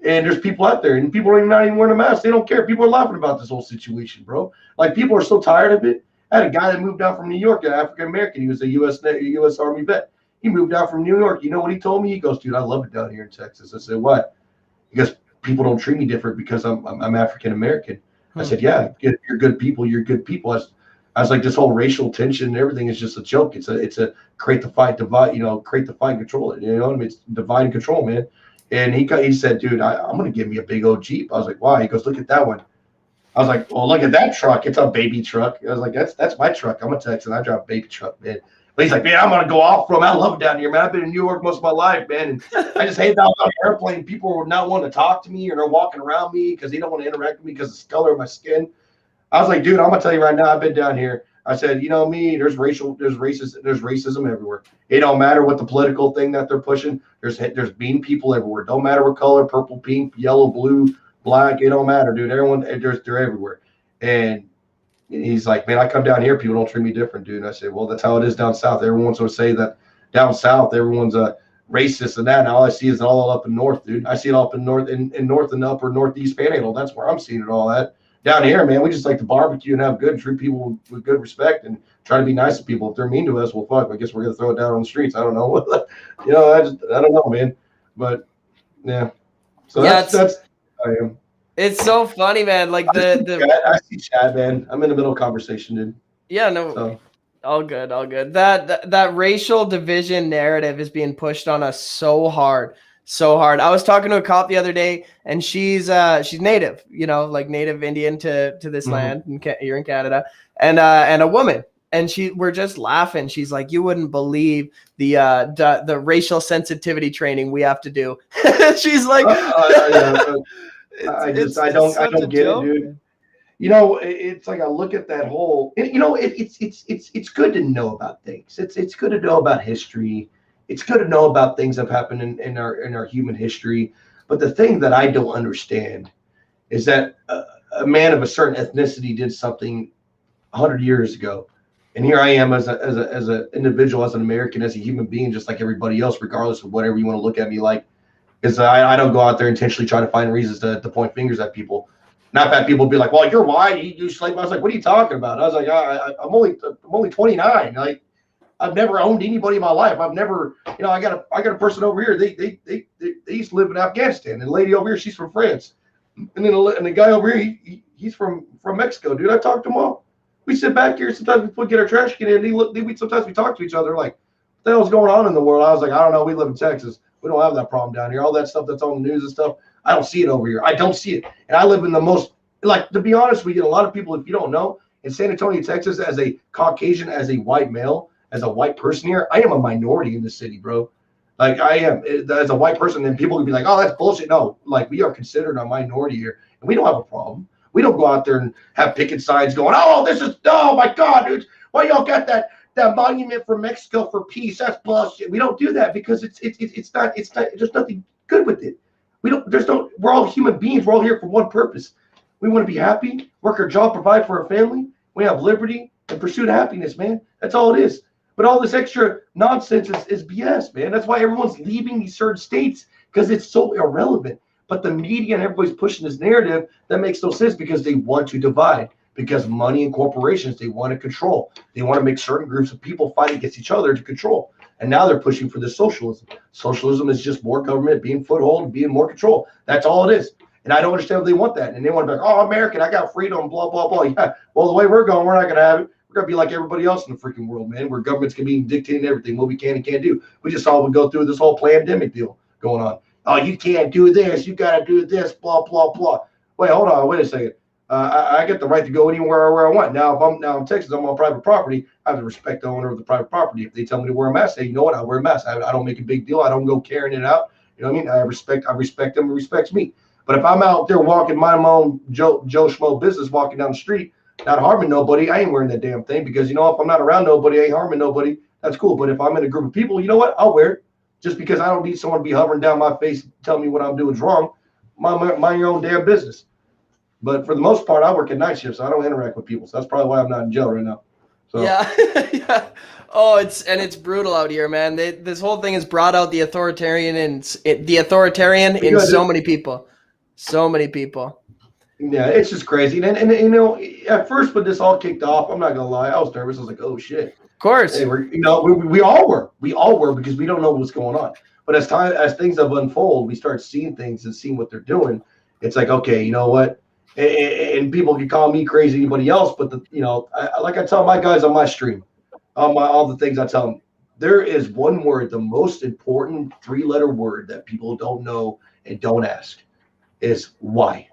and there's people out there and people are not even wearing a mask. They don't care. People are laughing about this whole situation, bro. Like people are so tired of it. I had a guy that moved down from New York, an African American. He was a U.S. Army vet. He moved down from New York. You know what he told me? He goes, dude, I love it down here in Texas. I said, what? He goes, people don't treat me different because I'm African American. I said, yeah, you're good people. You're good people. I was like, this whole racial tension and everything is just a joke. It's a create the fight, divide, create the fight, control it. You know what I mean? It's divide and control, man. And he said, dude, I'm going to give me a big old Jeep. I was like, why? He goes, look at that one. I was like, well, look at that truck. It's a baby truck. I was like, that's my truck. I'm a Texan. I drive a baby truck, man. But he's like, man, I'm going to go off from. I love it down here, man. I've been in New York most of my life, man. And I just hate out on the airplane. People were not wanting to talk to me or they're walking around me because they don't want to interact with me because of the color of my skin. I was like, dude, I'm going to tell you right now, I've been down here. I said, you know me, there's racism everywhere. It don't matter what the political thing that they're pushing. There's mean people everywhere. Don't matter what color, purple, pink, yellow, blue, black. It don't matter, dude. Everyone, they're everywhere. And he's like, man, I come down here, people don't treat me different, dude. And I said, well, that's how it is down south. Everyone's going to say that down south, everyone's a racist and that. And all I see is it all up in north, dude. I see it all up in north and upper northeast panhandle. That's where I'm seeing it all at. Down here, man, we just like to barbecue and have good, treat people with good respect and try to be nice to people. If they're mean to us, well, fuck, I guess we're gonna throw it down on the streets. I don't know. I don't know, man. But yeah, so Yeah, that's I am. It's so funny, man. Like I see Chad, man. I'm in the middle of conversation, dude. Yeah, no, So. all good, all good. That racial division narrative is being pushed on us so hard. So hard. I was talking to a cop the other day, and she's native, like native Indian to this land here in Canada, and a woman, and we're just laughing. She's like, you wouldn't believe the racial sensitivity training we have to do. She's like, I don't get it, dude. It's like I look at that whole. It's good to know about things. It's good to know about history. It's good to know about things that have happened in our human history. But the thing that I don't understand is that a man of a certain ethnicity did something 100 years ago. And here I am as an individual, as an American, as a human being, just like everybody else, regardless of whatever you want to look at me like. Is I don't go out there intentionally trying to find reasons to point fingers at people. Not that people be like, well, you're white, you slave. I was like, what are you talking about? I was like, I'm only 29. Like, I've never owned anybody in my life. I've never, I got a person over here. They used to live in Afghanistan, and the lady over here, she's from France, and then the guy over here, he's from Mexico, dude. I talked to him all. We sit back here. Sometimes we get our trash can in. Sometimes we talk to each other like, what the hell's going on in the world? I was like, I don't know. We live in Texas. We don't have that problem down here. All that stuff that's on the news and stuff, I don't see it over here. I don't see it, and I live in the most, like, to be honest, we get a lot of people. If you don't know, in San Antonio, Texas, as a Caucasian, as a white male. As a white person here, I am a minority in the city, bro. Like I am as a white person, and people would be like, "Oh, that's bullshit." No, like we are considered a minority here, and we don't have a problem. We don't go out there and have picket signs going, "Oh my God, dude, why y'all got that monument for Mexico for peace? That's bullshit." We don't do that because it's not. There's nothing good with it. We're all human beings. We're all here for one purpose. We want to be happy, work our job, provide for our family. We have liberty and pursue happiness, man. That's all it is. But all this extra nonsense is BS, man. That's why everyone's leaving these certain states because it's so irrelevant. But the media and everybody's pushing this narrative that makes no sense because they want to divide. Because money and corporations, they want to control. They want to make certain groups of people fight against each other to control. And now they're pushing for this socialism. Socialism is just more government, being foothold, being more control. That's all it is. And I don't understand if they want that. And they want to be like, oh, American, I got freedom, blah, blah, blah. Yeah. Well, the way we're going, we're not going to have it. We're going to be like everybody else in the freaking world, man, where governments can be dictating everything, what we can and can't do. We just saw them go through this whole pandemic deal going on. Oh, you can't do this. You got to do this, blah, blah, blah. Wait, hold on. Wait a second. I get the right to go anywhere where I want. Now, if I'm in Texas, I'm on private property. I have to respect the owner of the private property. If they tell me to wear a mask, say, you know what? I wear a mask. I don't make a big deal. I don't go carrying it out. You know what I mean? I respect them and respects me. But if I'm out there walking, minding my own Joe Schmo business, walking down the street, not harming nobody, I ain't wearing that damn thing because, if I'm not around nobody, I ain't harming nobody. That's cool. But if I'm in a group of people, you know what? I'll wear it just because I don't need someone to be hovering down my face telling me what I'm doing is wrong. Mind your own damn business. But for the most part, I work at night shift, so I don't interact with people. So that's probably why I'm not in jail right now. So Yeah. Yeah. Oh, it's brutal out here, man. This whole thing has brought out the authoritarian in because so many people. So many people. yeah, it's just crazy. And you know, at first when this all kicked off, I'm not gonna lie, I was nervous. I was like, oh shit. Of course. Hey, we all were. We all were because we don't know what's going on. But as things have unfold, we start seeing things and seeing what they're doing. It's like, okay, you know what? And people can call me crazy, anybody else, but like I tell my guys on my stream, all the things I tell them, there is one word, the most important 3-letter word that people don't know and don't ask is why.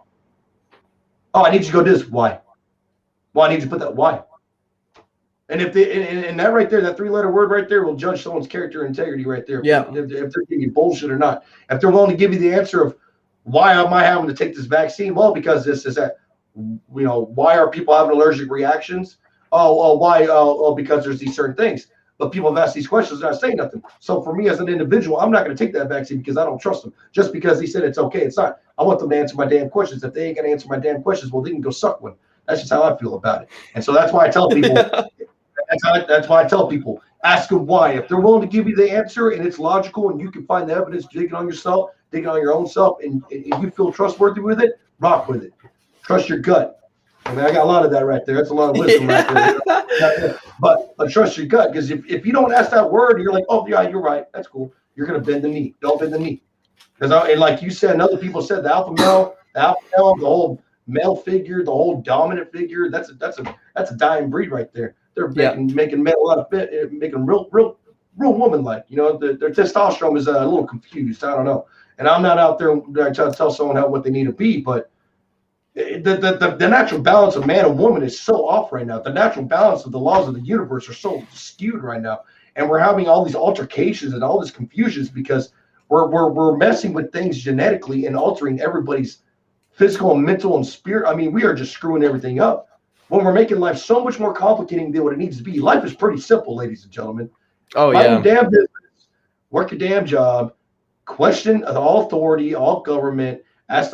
Oh, I need you to go do this. Why? Well, I need you to put that why. And if they and that right there, that 3-letter word right there will judge someone's character and integrity right there. Yeah. If they're giving you bullshit or not. If they're willing to give you the answer of why am I having to take this vaccine? Well, because this is that. Why are people having allergic reactions? Why? Because there's these certain things. But people have asked these questions and not saying nothing. So for me as an individual, I'm not going to take that vaccine because I don't trust them. Just because he said it's okay, it's not. I want them to answer my damn questions. If they ain't going to answer my damn questions, well, they can go suck one. That's just how I feel about it. And so that's why I tell people. That's why I tell people, ask them why. If they're willing to give you the answer and it's logical and you can find the evidence, dig it on yourself, dig it on your own self, and you feel trustworthy with it, rock with it. Trust your gut. I mean, I got a lot of that right there. That's a lot of wisdom right there. But trust your gut, because if you don't ask that word, you're like, oh, yeah, you're right. That's cool. You're going to bend the knee. Don't bend the knee. And like you said, and other people said, the alpha male, the whole male figure, the whole dominant figure, that's a dying breed right there. They're making men a lot of fit, making real woman like. Their testosterone is a little confused. I don't know. And I'm not out there trying to tell someone what they need to be, but the natural balance of man and woman is so off right now. The natural balance of the laws of the universe are so skewed right now, and we're having all these altercations and all this confusions because we're messing with things genetically and altering everybody's physical and mental and spirit. I mean, we are just screwing everything up when we're making life so much more complicated than what it needs to be. Life is pretty simple, ladies and gentlemen. Oh, Mind yeah. your damn business, work your damn job, question all authority, all government, ask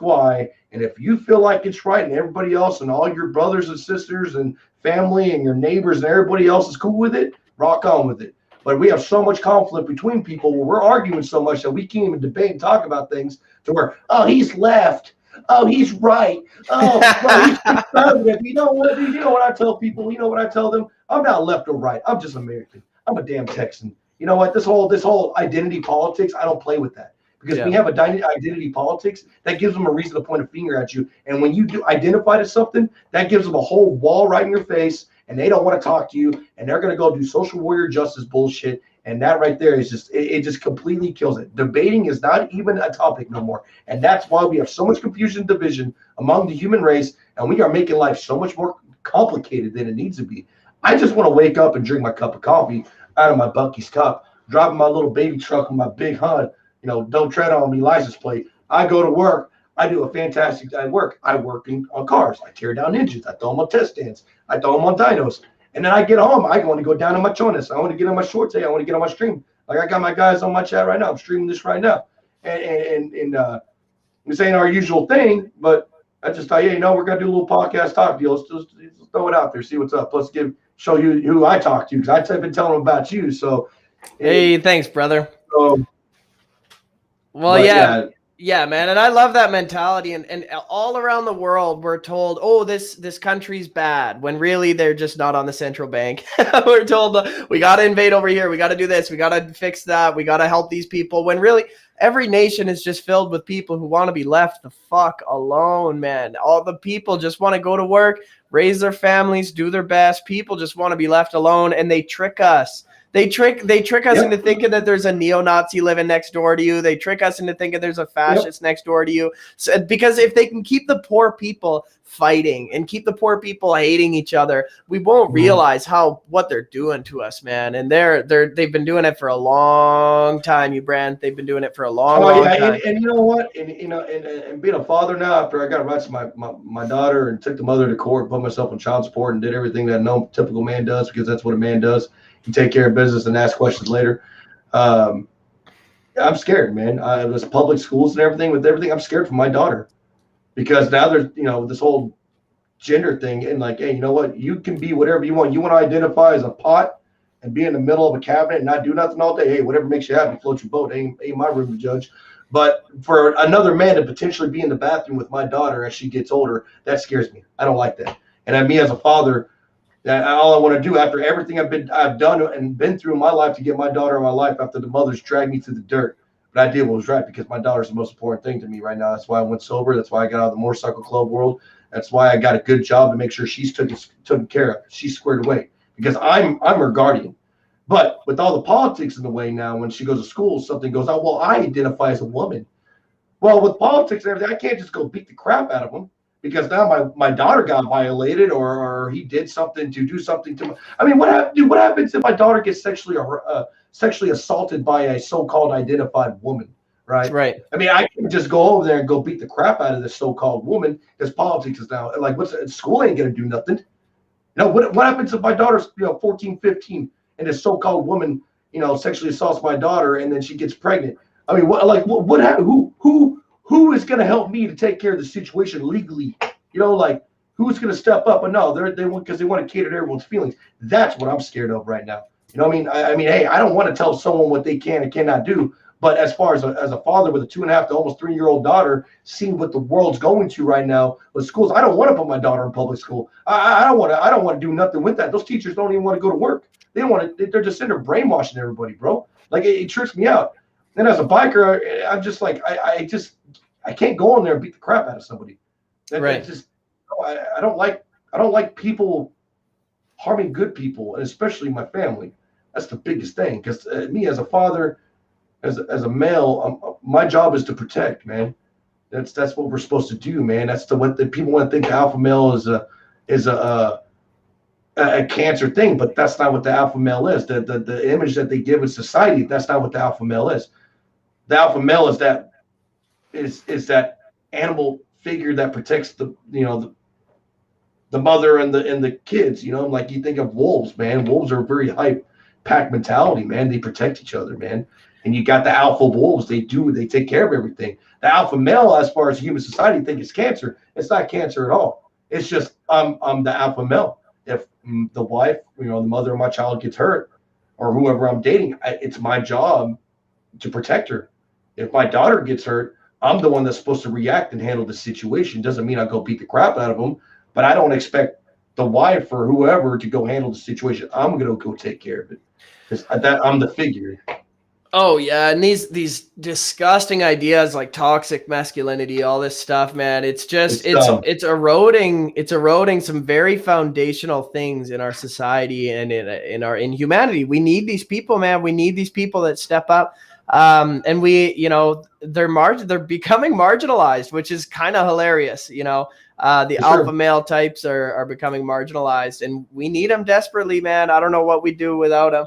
why, and if you feel like it's right and everybody else and all your brothers and sisters and family and your neighbors and everybody else is cool with it, rock on with it. But we have so much conflict between people where we're arguing so much that we can't even debate and talk about things to where, oh, he's left. Oh, he's right. Oh, well, he's conservative. You know what? You know what I tell people? You know what I tell them? I'm not left or right. I'm just American. I'm a damn Texan. You know what? This whole identity politics, I don't play with that. Because we have identity politics, that gives them a reason to point a finger at you. And when you do identify to something, that gives them a whole wall right in your face, and they don't want to talk to you, and they're going to go do social warrior justice bullshit. And that right there is just, it just completely kills it. Debating is not even a topic no more. And that's why we have so much confusion and division among the human race, and we are making life so much more complicated than it needs to be. I just want to wake up and drink my cup of coffee out of my Bucky's cup, driving my little baby truck with my big Hun. Don't tread on me license plate. I go to work. I do a fantastic day at work. I work on cars. I tear down engines. I throw them on test stands. I throw them on dynos. And then I get home. I want to go down to my chonas. I want to get on my short day. I want to get on my stream. Like I got my guys on my chat right now. I'm streaming this right now. And this ain't our usual thing, but I just thought, we're going to do a little podcast talk deal. Let's just throw it out there, see what's up. Plus show you who I talk to, because I've been telling them about you. So, hey, thanks, brother. Well, yeah, man, and I love that mentality. And all around the world, we're told, oh, this country's bad, when really they're just not on the central bank. We're told we got to invade over here, we got to do this, we got to fix that, we got to help these people. When really every nation is just filled with people who want to be left the fuck alone, man. All the people just want to go to work, raise their families, do their best. People just want to be left alone, and they trick us. They trick us into thinking that there's a neo-Nazi living next door to you. They trick us into thinking there's a fascist next door to you. So, because if they can keep the poor people fighting and keep the poor people hating each other, we won't realize what they're doing to us, man. And they've been doing it for a long time, Yubran. They've been doing it for a long time. And you know what? And being a father now, after I got arrested my daughter and took the mother to court, put myself on child support, and did everything that no typical man does, because that's what a man does. You take care of business and ask questions later. I'm scared, man. There's public schools and everything. I'm scared for my daughter, because now there's this whole gender thing and like, hey, you know what? You can be whatever you want. You want to identify as a pot and be in the middle of a cabinet and not do nothing all day. Hey, whatever makes you happy, float your boat. Ain't my room to judge. But for another man to potentially be in the bathroom with my daughter as she gets older, that scares me. I don't like that. And me as a father, that all I want to do after everything I've done and been through in my life to get my daughter in my life after the mothers dragged me through the dirt. But I did what was right because my daughter's the most important thing to me right now. That's why I went sober. That's why I got out of the motorcycle club world. That's why I got a good job to make sure she's taken care of. She's squared away because I'm her guardian. But with all the politics in the way now, when she goes to school, something goes out. Well, I identify as a woman. Well, with politics and everything, I can't just go beat the crap out of them because now my daughter got violated or he did something to do something to me. I mean, what happens if my daughter gets sexually assaulted by a so-called identified woman? Right. Right. I mean, I can just go over there and go beat the crap out of this so-called woman because politics is now like, school ain't going to do nothing. You know, what happens if my daughter's, 14, 15 and this so-called woman, sexually assaults my daughter and then she gets pregnant? I mean, what happened? Who is going to help me to take care of the situation legally? Who's going to step up? But no, they want because they want to cater to everyone's feelings. That's what I'm scared of right now. You know what I mean? I mean, hey, I don't want to tell someone what they can and cannot do. But as far as a father with a 2.5 to almost 3-year-old daughter, seeing what the world's going to right now with schools, I don't want to put my daughter in public school. I don't want to do nothing with that. Those teachers don't even want to go to work. They don't want to. They're just sitting there brainwashing everybody, bro. Like it trips me out. And as a biker, I'm just like I can't go in there and beat the crap out of somebody. Right. I don't like people harming good people, and especially my family. That's the biggest thing. Because me as a father, as a male, my job is to protect, man. That's what we're supposed to do, man. That's what the people want to think the alpha male is a cancer thing, but that's not what the alpha male is. The image that they give in society, that's not what the alpha male is. The alpha male is that animal figure that protects the mother and the kids. Like you think of wolves, man. Wolves are a very hype pack mentality, man. They protect each other, man. And you got the alpha wolves. They take care of everything. The alpha male, as far as human society, think it's cancer. It's not cancer at all. It's just I'm the alpha male. If the wife, the mother of my child gets hurt, or whoever I'm dating, it's my job to protect her. If my daughter gets hurt, I'm the one that's supposed to react and handle the situation. Doesn't mean I go beat the crap out of them, but I don't expect the wife or whoever to go handle the situation. I'm going to go take care of it because I'm the figure. Oh yeah, and these disgusting ideas like toxic masculinity, all this stuff, man. It's eroding some very foundational things in our society and in humanity. We need these people, man. We need these people that step up. And they're becoming marginalized, which is kind of hilarious. The alpha male types are becoming marginalized, and we need them desperately, man. I don't know what we do without them.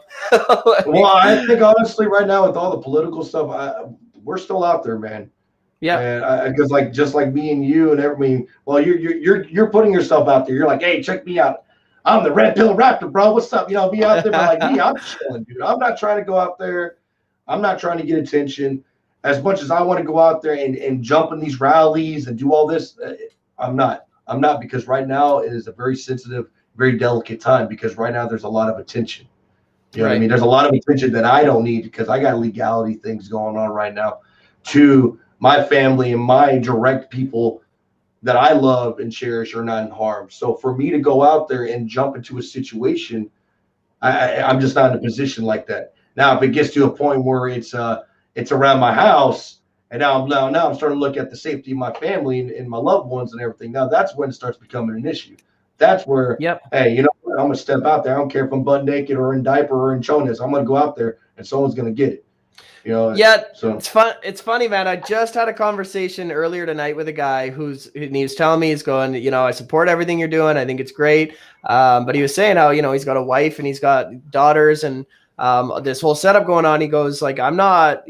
Well, I think honestly, right now with all the political stuff, we're still out there, man. Yeah, because just like me and you and everything. Well, you're putting yourself out there. You're like, hey, check me out. I'm the Redpill Raptor, bro. What's up? Be out there, but like me, I'm chilling, dude. I'm not trying to go out there. I'm not trying to get attention as much as I want to go out there and jump in these rallies and do all this. I'm not because right now it is a very sensitive, very delicate time because right now there's a lot of attention. You know what I mean? There's a lot of attention that I don't need because I got legality things going on right now to my family and my direct people that I love and cherish are not in harm. So for me to go out there and jump into a situation, I'm just not in a position like that. Now, if it gets to a point where it's around my house, and now I'm starting to look at the safety of my family and my loved ones and everything. Now that's when it starts becoming an issue. That's where, hey, what? I'm gonna step out there. I don't care if I'm butt naked or in diaper or in chonas. I'm gonna go out there and someone's gonna get it. So it's fun. It's funny, man. I just had a conversation earlier tonight with a guy he was telling me, he's going, I support everything you're doing. I think it's great. But he was saying how, he's got a wife and he's got daughters and this whole setup going on. He goes like, I'm not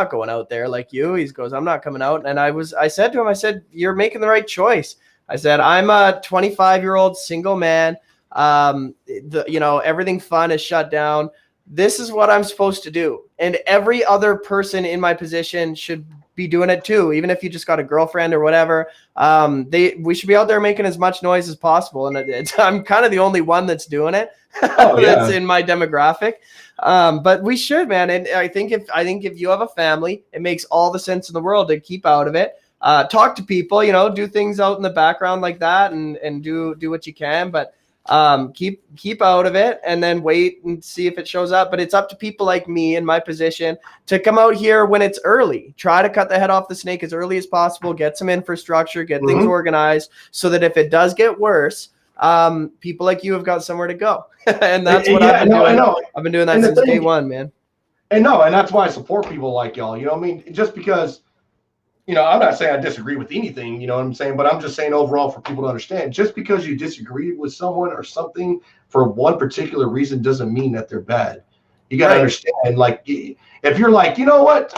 going out there like you. He goes, I'm not coming out. And I said to him, I said, you're making the right choice. I said, I'm a 25-year-old single man. Everything fun is shut down. This is what I'm supposed to do. And every other person in my position should be doing it too. Even if you just got a girlfriend or whatever, we should be out there making as much noise as possible. And I'm kind of the only one that's doing it. Oh, yeah. That's in my demographic. But we should, man. And I think if you have a family, it makes all the sense in the world to keep out of it. Talk to people, do things out in the background like that, and do what you can. But keep out of it, and then wait and see if it shows up. But it's up to people like me in my position to come out here when it's early. Try to cut the head off the snake as early as possible, get some infrastructure, get things organized, so that if it does get worse, people like you have got somewhere to go. And that's what I've been doing. I know. I've been doing that since day one, man. And that's why I support people like y'all. You know what I mean? Just because, I'm not saying I disagree with anything, you know what I'm saying? But I'm just saying overall for people to understand, just because you disagree with someone or something for one particular reason doesn't mean that they're bad. You got to understand, like, if you're like, you know what,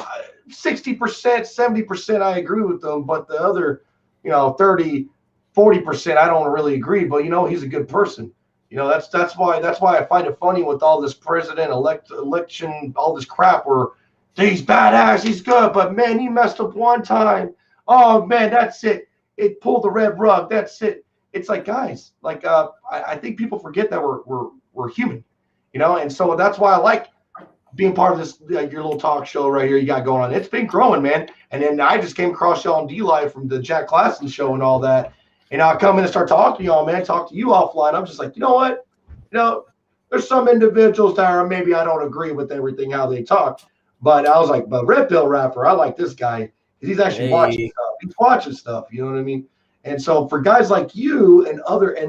60%, 70% I agree with them, but the other, 30, 40% I don't really agree, but he's a good person. That's why I find it funny with all this president election, all this crap where he's badass, he's good, but man, he messed up one time. Oh man, that's it. It pulled the red rug. That's it. It's like, guys, like I think people forget that we're human, and so that's why I like being part of this, like your little talk show right here you got going on. It's been growing, man. And then I just came across y'all on D-Live from the Jack Klassen show and all that. And I'll come in and start talking to y'all, man, talk to you offline. I'm just like, you know what? There's some individuals that maybe I don't agree with everything, how they talk. But I was like, but Redpill rapper, I like this guy. He's actually watching stuff. He's watching stuff, you know what I mean? And so for guys like you and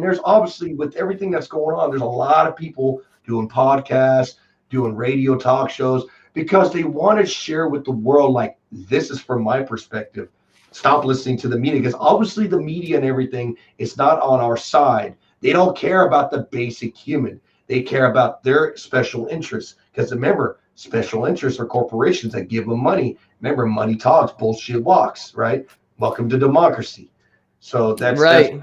there's obviously with everything that's going on, there's a lot of people doing podcasts, doing radio talk shows, because they want to share with the world, like, this is from my perspective. Stop listening to the media, because obviously the media and everything is not on our side. They don't care about the basic human. They care about their special interests. Because remember, special interests are corporations that give them money. Remember, money talks, bullshit walks, right? Welcome to democracy. So that's right.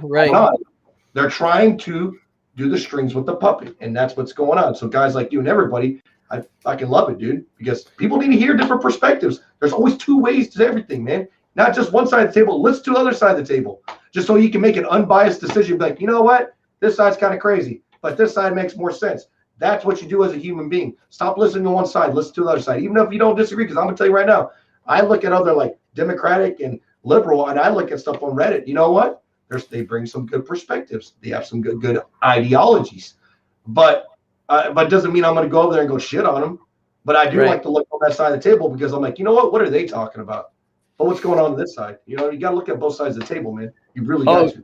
They're trying to do the strings with the puppet, and that's what's going on. So guys like you and everybody, I fucking love it, dude, because people need to hear different perspectives. There's always two ways to everything, man. Not just one side of the table. Listen to the other side of the table, just so you can make an unbiased decision. Be like, you know what? This side's kind of crazy, but this side makes more sense. That's what you do as a human being. Stop listening to one side. Listen to the other side, even if you don't disagree. Because I'm going to tell you right now, I look at other like Democratic and liberal, and I look at stuff on Reddit. You know what? They bring some good perspectives. They have some good ideologies. But doesn't mean I'm going to go over there and go shit on them. But I do like to look on that side of the table, because I'm like, you know what? What are they talking about? But what's going on this side? You got to look at both sides of the table, man. You really got to.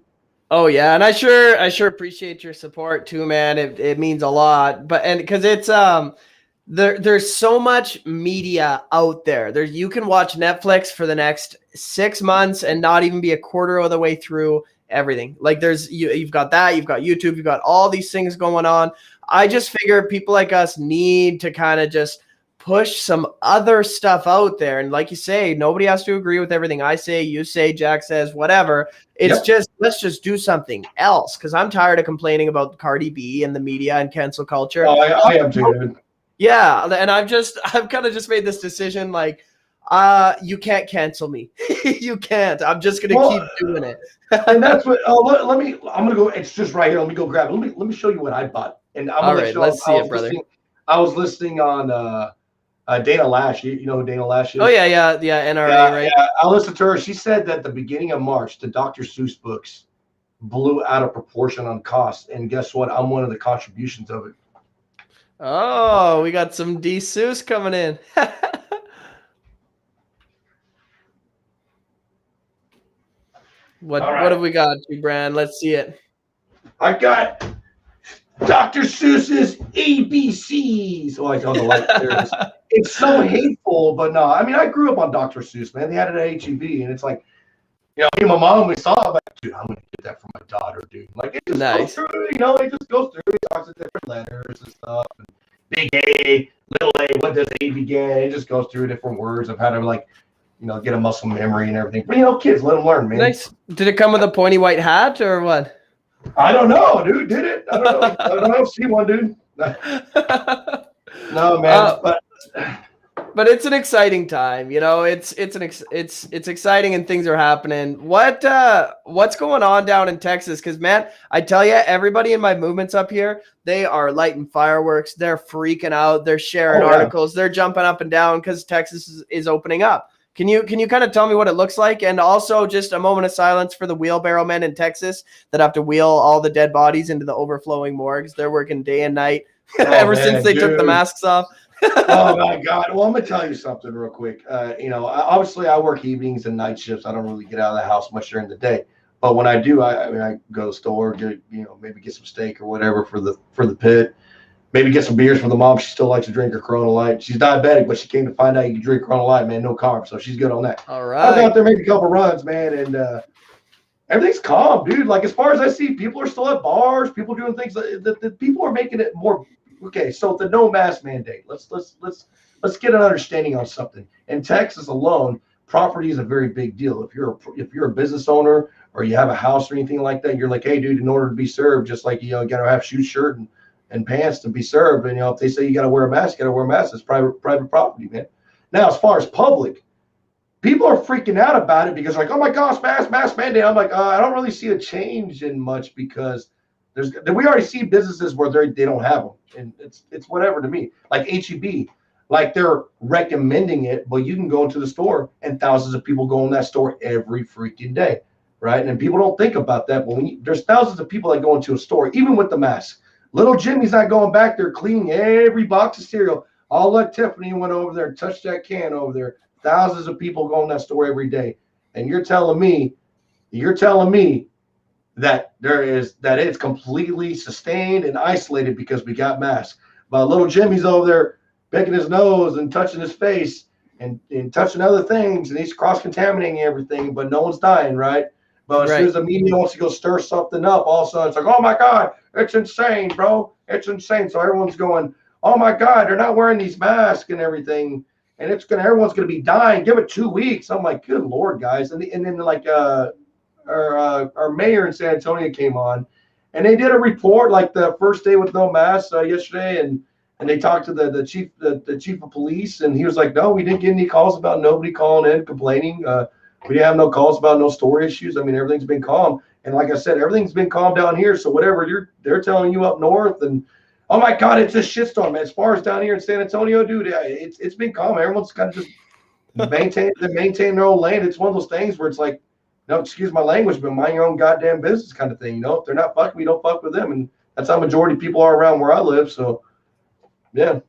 Oh yeah, and I sure appreciate your support too, man. It means a lot. But because it's there's so much media out there. You can watch Netflix for the next 6 months and not even be a quarter of the way through everything. Like you've got that, you've got YouTube, you've got all these things going on. I just figure people like us need to kind of just push some other stuff out there. And like you say, nobody has to agree with everything I say, you say, Jack says, whatever. It's just, let's just do something else. Cause I'm tired of complaining about Cardi B and the media and cancel culture. Oh, I am too, dude. Yeah. And I've kind of just made this decision. Like, you can't cancel me. You can't. I'm just going to keep doing it. And that's what, I'm going to go, it's just right here. Let me go grab it. Let me show you what I bought. And I'm going to show let's see it, brother. I was listening on, Dana Lash, you know who Dana Lash is? Oh, yeah, NRA, right? Yeah, I listened to her. She said that the beginning of March, the Dr. Seuss books blew out of proportion on cost. And guess what? I'm one of the contributions of it. Oh, we got some D. Seuss coming in. What have we got, Yubran? Let's see it. I got Dr. Seuss's ABCs. Oh, I don't know what it's so hateful, but no. I mean, I grew up on Dr. Seuss, man. They had it at HEB, and it's like, me and my mom, we saw it. I'm like, dude, I'm gonna get that for my daughter, dude. Like, it just goes through. It just goes through. It talks in different letters and stuff. And big A, little A. What does A begin? It just goes through different words of how to get a muscle memory and everything. But kids, let them learn, man. Nice. Did it come with a pointy white hat or what? I don't know, dude. Did it? I don't know. I don't see one, dude. No, man. But But it's an exciting time, you know. It's exciting and things are happening. What's going on down in Texas? Because man, I tell you, everybody in my movements up here, they are lighting fireworks. They're freaking out. They're sharing Oh yeah. articles. They're jumping up and down because Texas is opening up. Can you kind of tell me what it looks like? And also just a moment of silence for the wheelbarrow men in Texas that have to wheel all the dead bodies into the overflowing morgues. They're working day and night Oh ever since man, they took the dude. masks off. Oh my God. Well, I'm gonna tell you something real quick. Obviously I work evenings and night shifts. I don't really get out of the house much during the day. But when I do, I go to the store, maybe get some steak or whatever for the pit. Maybe get some beers for the mom. She still likes to drink her Corona Light. She's diabetic, but she came to find out you can drink Corona Light, man, no carbs. So she's good on that. All I was right. out there making a couple runs, man, and everything's calm, dude. Like as far as I see, people are still at bars. People doing things. The people are making it more. Okay, so the no mask mandate. Let's get an understanding on something. In Texas alone, property is a very big deal. If you're a business owner or you have a house or anything like that, you're like, hey, dude, in order to be served, just like you gotta have shoes, shirt, and pants to be served. And if they say you gotta wear a mask, you gotta wear a mask. It's private property, man. Now, as far as public, people are freaking out about it because like, oh my gosh, mask mandate. I'm like, I don't really see a change in much because we already see businesses where they don't have them, and it's whatever to me. Like HEB, like they're recommending it, but you can go into the store and thousands of people go in that store every freaking day, right? And people don't think about that, but there's thousands of people that go into a store, even with the mask. Little Jimmy's not going back there cleaning every box of cereal. I'll let Tiffany went over there and touched that can over there. Thousands of people go in that store every day, and you're telling me that it's completely sustained and isolated because we got masks. But little Jimmy's over there picking his nose and touching his face and touching other things, and he's cross-contaminating everything, but no one's dying, right? But as soon as the media wants to go stir something up, all of a sudden it's like, oh my God, it's insane, bro. It's insane. So everyone's going, oh my God, they're not wearing these masks and everything. And everyone's gonna be dying. Give it 2 weeks. I'm like, good Lord, guys. And then like our mayor in San Antonio came on, and they did a report like the first day with no masks yesterday, and they talked to the chief of police, and he was like, no, we didn't get any calls about nobody calling in complaining. We didn't have no calls about no store issues. I mean, everything's been calm, and like I said, everything's been calm down here. So whatever they're telling you up north, and oh my God, it's a shitstorm. Man. As far as down here in San Antonio, dude, it's been calm. Everyone's kind of just maintain their own lane. It's one of those things where it's like, no, excuse my language, but mind your own goddamn business kind of thing. You know, if they're not fucking, we don't fuck with them, and that's how majority of people are around where I live. So, yeah,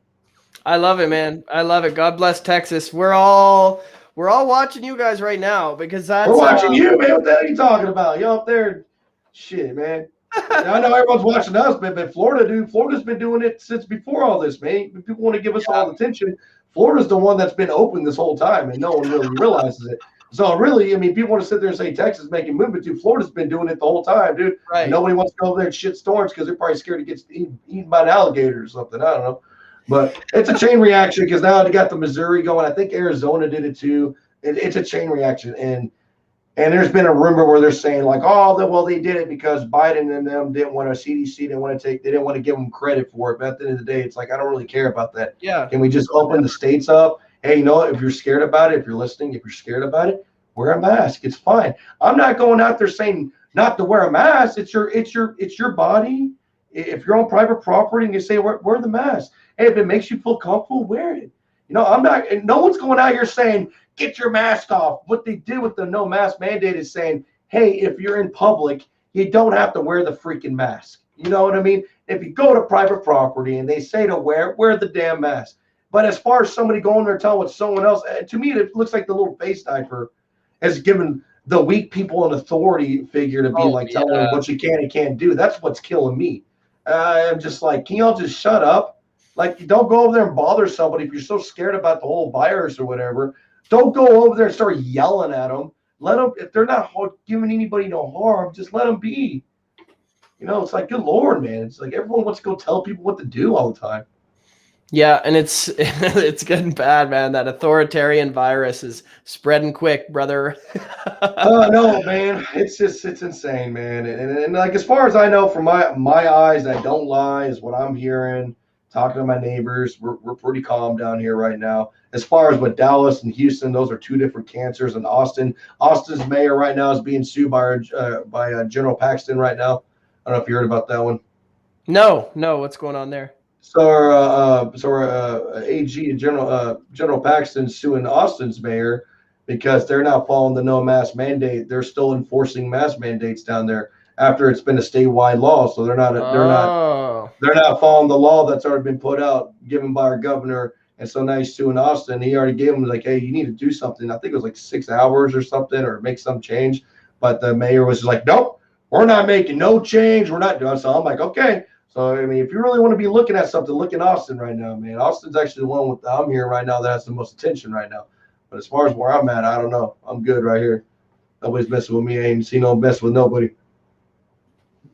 I love it, man. I love it. God bless Texas. We're all watching you guys right now because that's we're watching you, man. What the hell are you talking about? You up there, shit, man. I know everyone's watching us, but Florida, dude, Florida's been doing it since before all this, man. People want to give us all the attention. Florida's the one that's been open this whole time, and no one really realizes it. So really, I mean, people want to sit there and say Texas making movement too. Florida's been doing it the whole time, dude. right. And nobody wants to go over there and shit storms because they're probably scared to get eaten by an alligator or something. I don't know. But it's a chain reaction because now they got the Missouri going. I think Arizona did it too. It's a chain reaction. And there's been a rumor where they're saying like, oh, well, they did it because Biden and them didn't want CDC, they didn't want to give them credit for it. But at the end of the day, it's like, I don't really care about that. Yeah. Can we just open the states up? Hey, you know what? If you're scared about it, if you're listening, if you're scared about it, wear a mask. It's fine. I'm not going out there saying not to wear a mask. It's your body. If you're on private property and you say wear the mask, hey, if it makes you feel comfortable, wear it. You know, I'm not. No one's going out here saying get your mask off. What they did with the no mask mandate is saying, hey, if you're in public, you don't have to wear the freaking mask. You know what I mean? If you go to private property and they say to wear the damn mask. But as far as somebody going there telling what someone else, to me, it looks like the little face diaper has given the weak people an authority figure to be telling them what you can and can't do. That's what's killing me. I'm just like, can y'all just shut up? Like, don't go over there and bother somebody if you're so scared about the whole virus or whatever. Don't go over there and start yelling at them. Let them, if they're not giving anybody no harm, just let them be. You know, it's like, good Lord, man. It's like everyone wants to go tell people what to do all the time. Yeah, and it's getting bad, man. That authoritarian virus is spreading quick, brother. Oh no, man. It's insane, man. And like as far as I know from my eyes that don't lie is what I'm hearing. talking to my neighbors. We're pretty calm down here right now. As far as with Dallas and Houston, those are two different cancers. And Austin's mayor right now is being sued by General Paxton right now. I don't know if you heard about that one. No, what's going on there? So our AG General Paxton's suing Austin's mayor because they're not following the no mask mandate. They're still enforcing mask mandates down there after it's been a statewide law. So they're not following the law that's already been put out, given by our governor. And so now he's suing Austin. He already gave him like, hey, you need to do something. I think it was like 6 hours or something, or make some change. But the mayor was just like, nope, we're not making no change. We're not doing. So I'm like, okay. So I mean, if you really want to be looking at something, look in Austin right now, man. Austin's actually the one I'm here right now that has the most attention right now. But as far as where I'm at, I don't know. I'm good right here. Nobody's messing with me. I ain't seen no mess with nobody.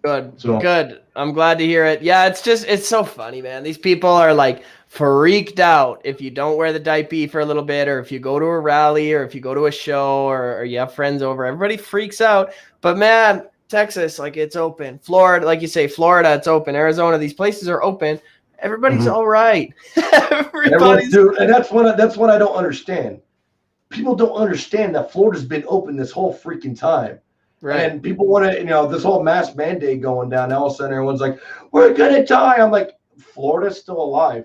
Good. I'm glad to hear it. Yeah, it's so funny, man. These people are like freaked out if you don't wear the diaper for a little bit, or if you go to a rally, or if you go to a show, or you have friends over. Everybody freaks out. But man, Texas, like, it's open. Florida, like you say, Florida, it's open. Arizona, these places are open. Everybody's all right. Everybody's and that's what I don't understand. People don't understand that Florida's been open this whole freaking time. Right. And people want to, this whole mask mandate going down. All of a sudden, everyone's like, we're going to die. I'm like, Florida's still alive.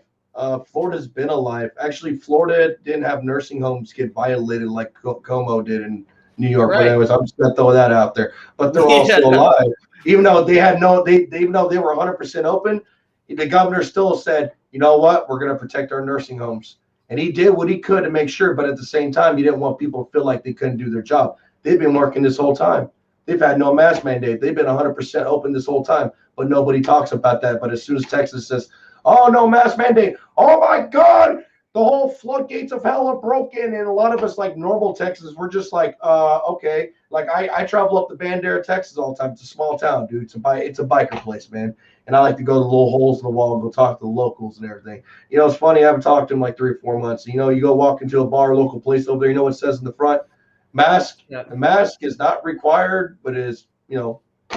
Florida's been alive. Actually, Florida didn't have nursing homes get violated like Como did in New York. Right. But anyways, I'm just going to throw that out there. But they're all still alive. Even though they had even though they were 100% open, the governor still said, you know what, we're going to protect our nursing homes. And he did what he could to make sure. But at the same time, he didn't want people to feel like they couldn't do their job. They've been working this whole time. They've had no mask mandate. They've been 100% open this whole time, but nobody talks about that. But as soon as Texas says, oh, no mask mandate, oh, my God, the whole floodgates of hell are broken. And a lot of us, like normal Texas, we're just like, okay. Like I travel up to Bandera, Texas all the time. It's a small town, dude. It's a biker place, man. And I like to go to the little holes in the wall and go talk to the locals and everything. It's funny. I haven't talked to them like 3 or 4 months. You go walk into a bar, local place over there. You know what it says in the front? Mask. Yeah. The mask is not required, but is,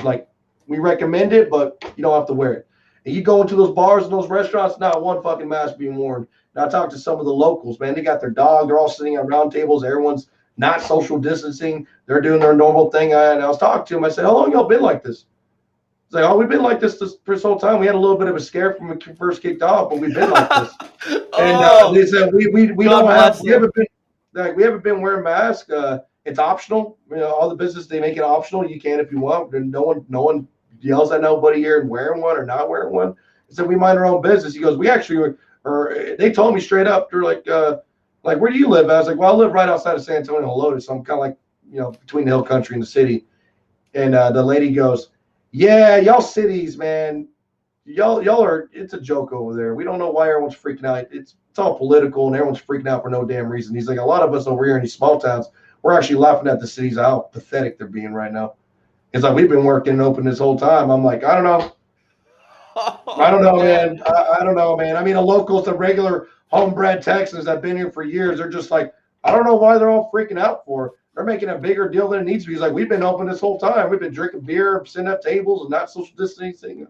like we recommend it, but you don't have to wear it. And you go into those bars and those restaurants, not one fucking mask being worn. Now I talked to some of the locals, man. They got their dog. They're all sitting at round tables. Everyone's not social distancing. They're doing their normal thing. And I was talking to them. I said, how long y'all been like this? It's like, oh, we've been like this whole time. We had a little bit of a scare from when we first kicked off, but we've been like this. And they said, we haven't been wearing masks. It's optional. All the business, they make it optional. You can if you want. And no one yells at nobody here and wearing one or not wearing one. He said, we mind our own business. He goes, we actually they told me straight up, they're like, where do you live? I was like, well, I live right outside of San Antonio, Lotus. So I'm kind of like, between the hill country and the city. And the lady goes, yeah, y'all cities, man, y'all are, it's a joke over there. We don't know why everyone's freaking out. It's all political and everyone's freaking out for no damn reason. He's like, a lot of us over here in these small towns, we're actually laughing at the cities, how pathetic they're being right now. It's like, we've been working open this whole time. I'm like, I don't know. I don't know, man. I don't know, man. I mean, the locals, the regular homebred Texans that have been here for years, they're just like, I don't know why they're all freaking out for. They're making a bigger deal than it needs to be. He's like, we've been open this whole time. We've been drinking beer, sitting at tables, and not social distancing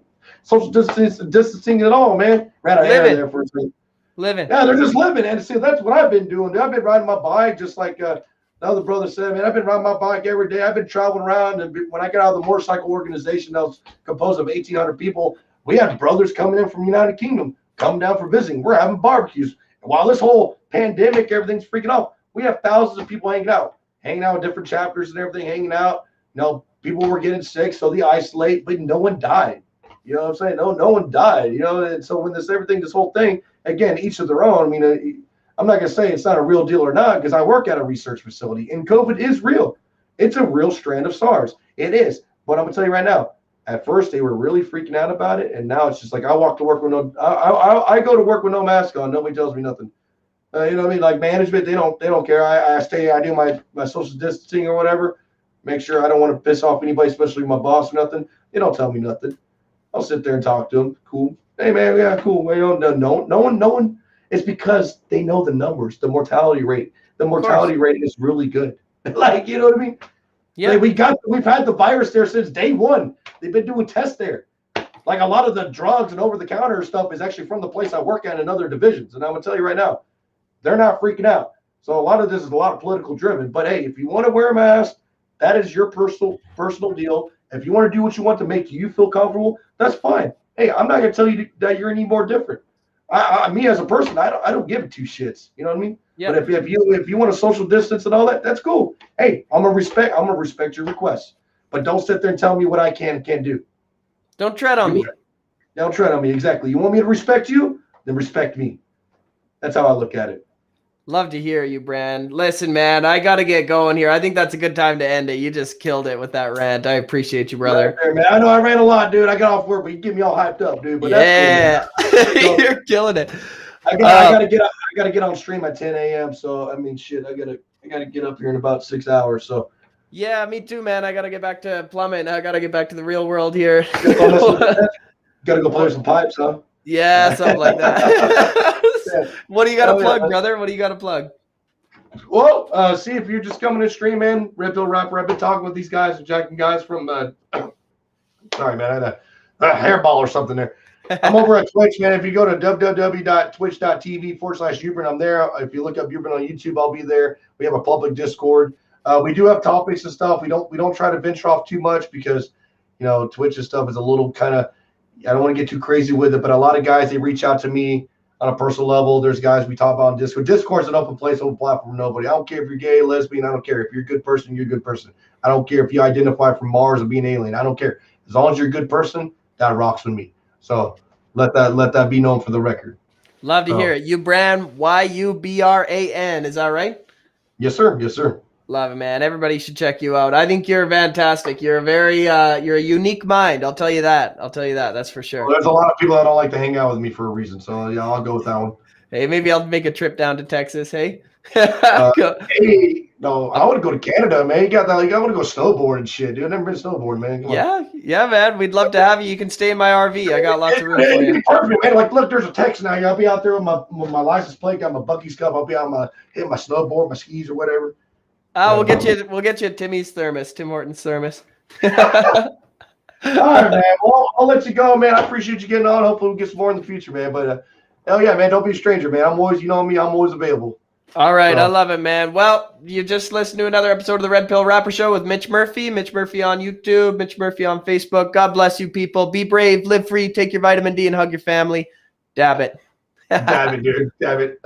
at all, man. Ran out of there for a second. Living. Yeah, they're just living. And see, that's what I've been doing. I've been riding my bike, just like the other brother said, man, I've been riding my bike every day. I've been traveling around. And when I got out of the motorcycle organization that was composed of 1,800 people, we had brothers coming in from the United Kingdom, coming down for visiting. We're having barbecues. And while this whole pandemic, everything's freaking out, we have thousands of people hanging out with different chapters and everything, hanging out. People were getting sick, so they isolate, but no one died. You know what I'm saying? No one died, and so when this whole thing, again, each of their own. I mean, I'm not going to say it's not a real deal or not, because I work at a research facility, and COVID is real. It's a real strand of SARS. It is. But I'm going to tell you right now, at first they were really freaking out about it, and now it's just like I go to work with no mask on. Nobody tells me nothing. You know what I mean? Like management, they don't care. I do my social distancing or whatever. Make sure I don't want to piss off anybody, especially my boss or nothing. They don't tell me nothing. I'll sit there and talk to them. Cool. Hey man, yeah, cool. No one. It's because they know the numbers, the mortality rate. The mortality rate is really good. Like, you know what I mean? Yeah. We've had the virus there since day one. They've been doing tests there. Like a lot of the drugs and over-the-counter stuff is actually from the place I work at in other divisions. And I'm going to tell you right now, they're not freaking out. So a lot of this is a lot of political driven. But hey, if you want to wear a mask, that is your personal deal. If you want to do what you want to make you feel comfortable, that's fine. Hey, I'm not going to tell you that you're any more different. Me as a person, I don't give two shits. You know what I mean? Yeah. But if you want to social distance and all that, that's cool. Hey, I'm gonna respect your requests. But don't sit there and tell me what I can and can't do. Don't tread on me. Don't tread on me. Exactly. You want me to respect you? Then respect me. That's how I look at it. Love to hear you, Brand. Listen, man, I got to get going here. I think that's a good time to end it. You just killed it with that rant. I appreciate you, brother. Right there, man. I know I ran a lot, dude. I got off work, but you get me all hyped up, dude. But yeah, that's cool, you're killing it. I gotta get on stream at 10 a.m. So I mean, shit, I gotta get up here in about 6 hours. So yeah, me too, man. I gotta get back to plumbing. I gotta get back to the real world here. gotta go play some pipes, huh? Yeah, something like that. Yeah. What do you got to plug, brother? What do you got to plug? Well, see, if you're just coming to stream, man, Redpill Rapper, I've been talking with these guys, jacking guys from, sorry, man, I had a hairball or something there. I'm over at Twitch, man. If you go to www.twitch.tv/Yubran, I'm there. If you look up Yubran on YouTube, I'll be there. We have a public Discord. We do have topics and stuff. We don't try to venture off too much because, you know, Twitch and stuff is a little kind of, I don't want to get too crazy with it, but a lot of guys, they reach out to me on a personal level. There's guys we talk about on Discord. Discord's an open place, open platform for nobody. I don't care if you're gay, lesbian. I don't care. If you're a good person, you're a good person. I don't care if you identify from Mars or being alien. I don't care. As long as you're a good person, that rocks with me. So let that be known for the record. Love to hear it. Yubran, Yubran. Is that right? Yes, sir. Yes, sir. Love it, man. Everybody should check you out. I think you're fantastic. You're a very, you're a unique mind. I'll tell you that. That's for sure. Well, there's a lot of people that don't like to hang out with me for a reason. So yeah, I'll go with that one. Hey, maybe I'll make a trip down to Texas. Hey. Hey, no, I want to go to Canada, man. You got that? Like, I want to go snowboard and shit, dude. I've never been snowboarding, man. Yeah, man. We'd love to have you. You can stay in my RV. I got lots of room for you. Perfect, man. Like, look, there's a Texas now. I'll be out there with my license plate, got my Bucky's cup. I'll be out hitting my snowboard, my skis or whatever. We'll get you Timmy's thermos, Tim Hortons thermos. All right, man. Well, I'll let you go, man. I appreciate you getting on. Hopefully we'll get some more in the future, man. But hell yeah, man. Don't be a stranger, man. I'm always, you know me, I'm always available. All right, I love it, man. Well, you just listened to another episode of the Red Pill Rapper Show with Mitch Murphy. Mitch Murphy on YouTube, Mitch Murphy on Facebook. God bless you, people. Be brave, live free, take your vitamin D, and hug your family. Dab it. Dab it, dude. Dab it.